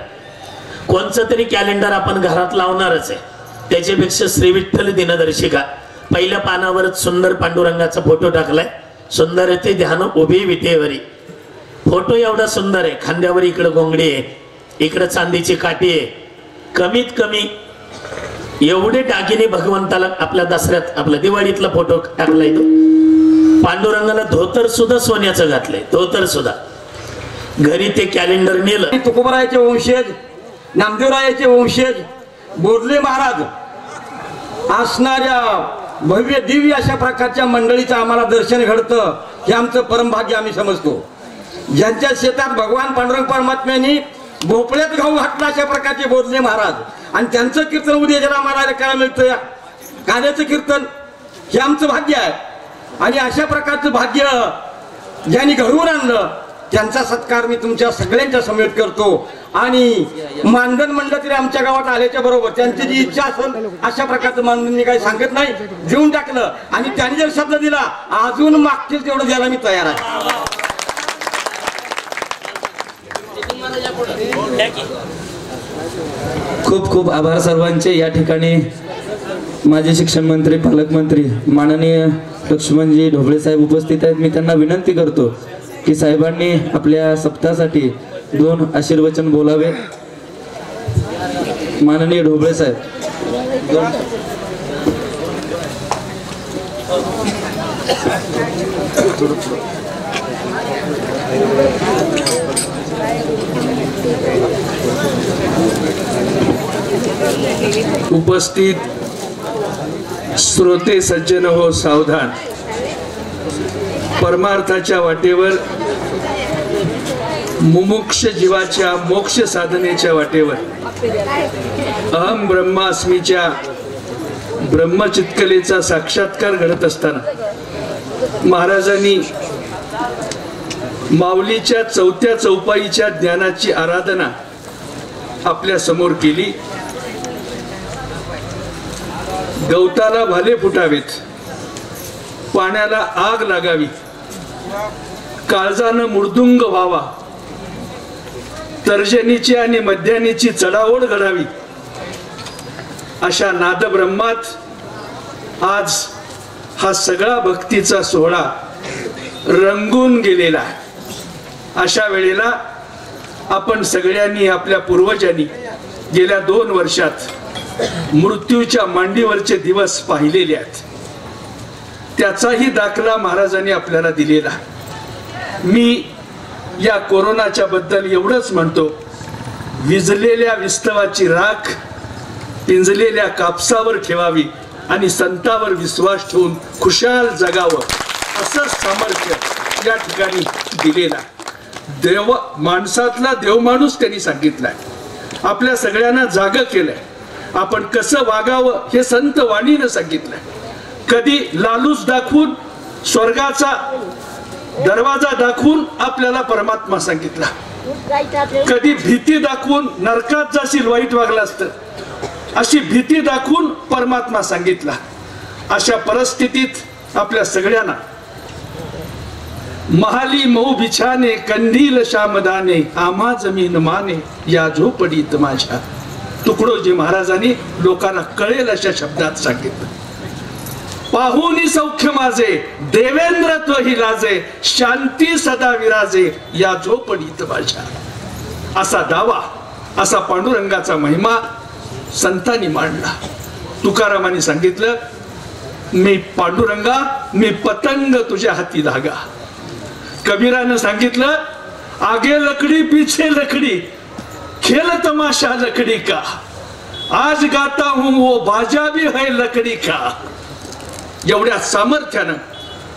कोणचं तरी कॅलेंडर आपण घरात लावणारच आहे, त्याच्यापेक्षा श्री विठ्ठल दिनदर्शिका. पहिल्या पानावरच सुंदर पांडुरंगाचा फोटो टाकलाय. सुंदर ते ध्यान उभी विटेवरी. फोटो एवढा सुंदर आहे, खांद्यावर इकडं गोंगडी आहे, इकडं चांदीची काठी आहे. कमीत कमी एवढे दागिने भगवंताला आपल्या दसऱ्यात, आपल्या दिवाळीतला फोटो टाकलाय तो. पांडुरंगाला धोतर सुद्धा सोन्याचं घातलंय, धोतर सुद्धा. घरी ते कॅलेंडर नेलं. तुकोबरायाचे वंशज, नामदेवरायाचे वंशज, बोरले महाराज असणाऱ्या भव्य दिव्य अशा प्रकारच्या मंडळीचं आम्हाला दर्शन घडतं, हे आमचं परमभाग्य आम्ही समजतो. ज्यांच्या शेतात भगवान पांडुरंग परमात्म्यांनी भोपळ्यात घाऊ घातला अशा प्रकारचे बोरले महाराज, आणि त्यांचं कीर्तन उद्या ज्याला आम्हाला काय मिळतं, कार्याचं कीर्तन, हे आमचं भाग्य आहे. आणि अशा प्रकारचं भाग्य ज्यांनी घडवून आणलं त्यांचा सत्कार मी तुमच्या सगळ्यांच्या समेत करतो. आणि मानधन म्हणलं तरी आमच्या गावात आल्याच्या बरोबर त्यांची जी इच्छा असेल अशा प्रकारचं मानधन मी काही सांगत नाही, देऊन टाकलं. आणि त्यांनी जर शब्द दिला अजून मागतील तेवढं द्यायला मी तयार आहे. खूप खूप आभार सर्वांचे. या ठिकाणी माजी शिक्षण मंत्री, पालकमंत्री माननीय लक्ष्मणजी ढोबळे साहेब उपस्थित आहेत. मी त्यांना विनंती करतो की साहेबांनी आपल्या सप्ताहासाठी 2 आशीर्वचन बोलावे. माननीय ढोबळे साहेब. उपस्थित श्रोते सज्जन हो सावधान. परमार्थाच्या वाटेवर, मुमुक्ष जीवाच्या मोक्ष साधनेच्या वाटेवर, अहम ब्रह्मास्मीच्या ब्रह्मचित्कलेचा साक्षात्कार घडत असताना महाराजांनी माऊलीच्या चौथ्या चौपाईच्या ज्ञानाची आराधना आपल्या समोर केली. गवताला भाले फुटावेत, पाण्याला आग लागावी, काळजानं मृदुंग व्हावा, तर्जनीची आणि मध्यानीची चढाओढ घडावी, अशा नादब्रह्मात आज हा सगळा भक्तीचा सोहळा रंगून गेलेला आहे. अशा वेळेला आपण सगळ्यांनी, आपल्या पूर्वजांनी गेल्या 2 वर्षात मृत्यूच्या मांडीवरचे दिवस पाहिलेले आहेत. त्याचाही दाखला महाराजांनी आपल्याला दिलेला. मी या कोरोनाच्या बद्दल एवढंच म्हणतो, विझलेल्या विस्तवाची राख पिंजलेल्या कापसावर ठेवावी आणि संतावर विश्वास ठेवून खुशाल जगावं, असं सामर्थ्य या ठिकाणी दिलेला. देव माणसातला देवमाणूस त्यांनी सांगितलाय. आपल्या सगळ्यांना जाग केलंय. आपण कसं वागावं हे संत वाणीनं सांगितलंय. कधी लालूच दाखवून, स्वर्गाचा दरवाजा दाखवून आपल्याला परमात्मा सांगितला, कधी भीती दाखवून नरकात जाशील वाईट वागला असतं अशी भीती दाखवून परमात्मा सांगितला. अशा परिस्थितीत आपल्या सगळ्यांना महाली मऊ बिछाने कंदील शामदाने आम्हा जमीन माने या झोपडीत माझ्या, तुकडोजी महाराजांनी लोकांना कळेल अशा शब्दात सांगितलं. पाहुनी सौख्य माझे देवेंद्रत्व ही लाजे, शांती सदा विराजे या झोपडीत माझ्या, असा दावा, असा पांडुरंगाचा महिमा संतांनी मांडला. तुकारामांनी सांगितलं, मी पांडुरंगा मी पतंग तुझ्या हाती धागा. कबीरानं सांगितलं, आगे लकडी पीछे लकडी खेल तमाशा लकडी का, आज गाता हूं वो बाजा भी है लकडी का. एवढ्या सामर्थ्यानं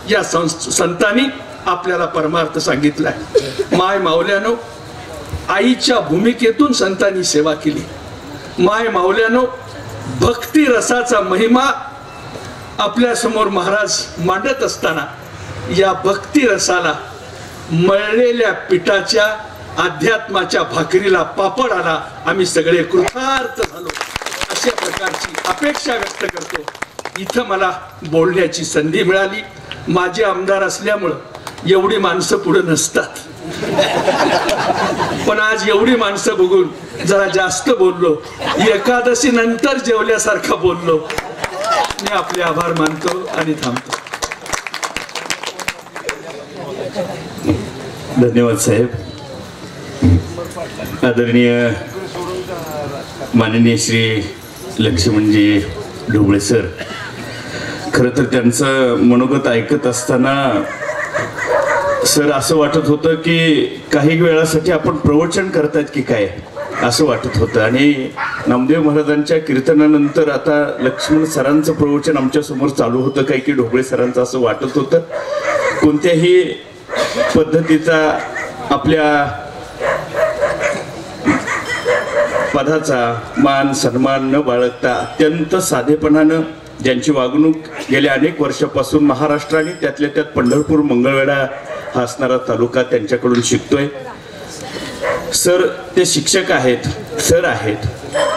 या संतांनी आपल्याला परमार्थ सांगितलाय. माय माऊल्यानो, आईच्या भूमिकेतून संतांनी सेवा केली. माय माऊल्यानो, भक्ती रसाचा महिमा आपल्या समोर महाराज मांडत असताना या भक्ती रसाला मळलेल्या पिठाच्या अध्यात्माच्या भाकरीला पापड आला. आम्ही सगळे कृतार्थ झालो अशा प्रकारची अपेक्षा व्यक्त करतो. इथं मला बोलण्याची संधी मिळाली. माझे आमदार असल्यामुळं एवढी माणसं पुढे नसतात, पण आज एवढी माणसं बघून जरा जास्त बोललो. एकादशी नंतर जेवल्यासारखं बोललो. मी आपले आभार मानतो आणि थांबतो. धन्यवाद साहेब. आदरणीय माननीय श्री लक्ष्मणजी ढोबळे सर, खरं तर त्यांचं मनोगत ऐकत असताना सर असं वाटत होतं की काही वेळासाठी आपण प्रवचन करतायत की काय असं वाटत होतं. आणि नामदेव महाराजांच्या कीर्तनानंतर आता लक्ष्मण सरांचं प्रवचन आमच्या समोर चालू होतं काय की ढोबळे सरांचं असं वाटत होतं. कोणत्याही पद्धतीचा आपल्या पदाचा मान सन्मान न बाळगता अत्यंत साधेपणानं ज्यांची वागणूक गेल्या अनेक वर्षापासून महाराष्ट्राने त्यातल्या त्यात पंढरपूर मंगळवेढा हा असणारा तालुका त्यांच्याकडून शिकतोय. सर ते शिक्षक आहेत, सर आहेत.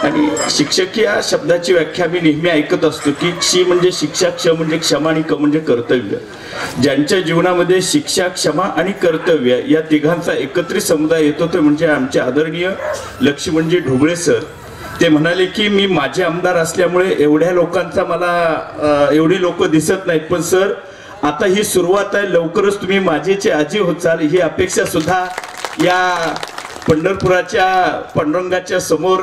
आणि शिक्षक या शब्दाची व्याख्या मी नेहमी ऐकत असतो की शी म्हणजे शिक्षा, क्ष म्हणजे क्षमा आणि क म्हणजे कर्तव्य. ज्यांच्या जीवनामध्ये शिक्षा, क्षमा आणि कर्तव्य या तिघांचा एकत्रित समुदाय येतो ते म्हणजे आमचे आदरणीय लक्ष्मणजी ढोबळे सर. ते म्हणाले की मी माझे आमदार असल्यामुळे एवढ्या लोकांचा मला एवढी लोक दिसत नाहीत, पण सर आता ही सुरुवात आहे, लवकरच तुम्ही माझेचे आजी होचाल ही अपेक्षा सुद्धा या पंढरपुराच्या पांडुरंगाच्या समोर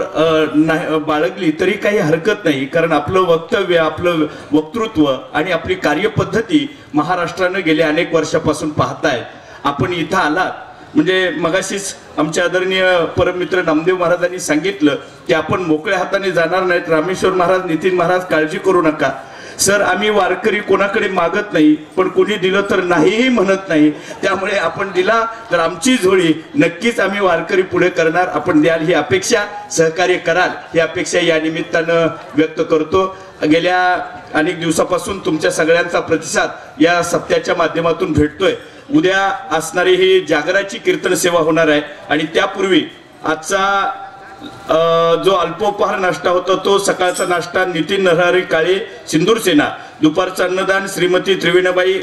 बाळगली तरी काही हरकत नाही. कारण आपलं वक्तव्य, आपलं वक्तृत्व आणि आपली कार्यपद्धती महाराष्ट्रानं गेल्या अनेक वर्षापासून पाहतायत. आपण इथं आलात म्हणजे मगाशीच आमचे आदरणीय परममित्र नामदेव महाराजांनी सांगितलं की आपण मोकळ्या हाताने जाणार नाहीत. रामेश्वर महाराज, नितीन महाराज काळजी करू नका. सर आम्ही वारकरी कोणाकडे मागत नाही, पण कोणी दिलं तर नाहीही म्हणत नाही. त्यामुळे आपण दिला तर आमची झोळी नक्कीच आम्ही वारकरी पुढे करणार. आपण द्याल ही अपेक्षा, सहकार्य कराल ही अपेक्षा या निमित्तानं व्यक्त करतो. गेल्या अनेक दिवसापासून तुमच्या सगळ्यांचा प्रतिसाद या सप्त्याच्या माध्यमातून भेटतोय. उद्या असणारी ही जागराची कीर्तन सेवा होणार आहे आणि त्यापूर्वी आजचा जो अल्पोपहार नाश्ता होता तो सकाळचा नाश्ता नितीन नरहरी काळे सिंदूर सेना, दुपारचं अन्नदान श्रीमती त्रिवेणीबाई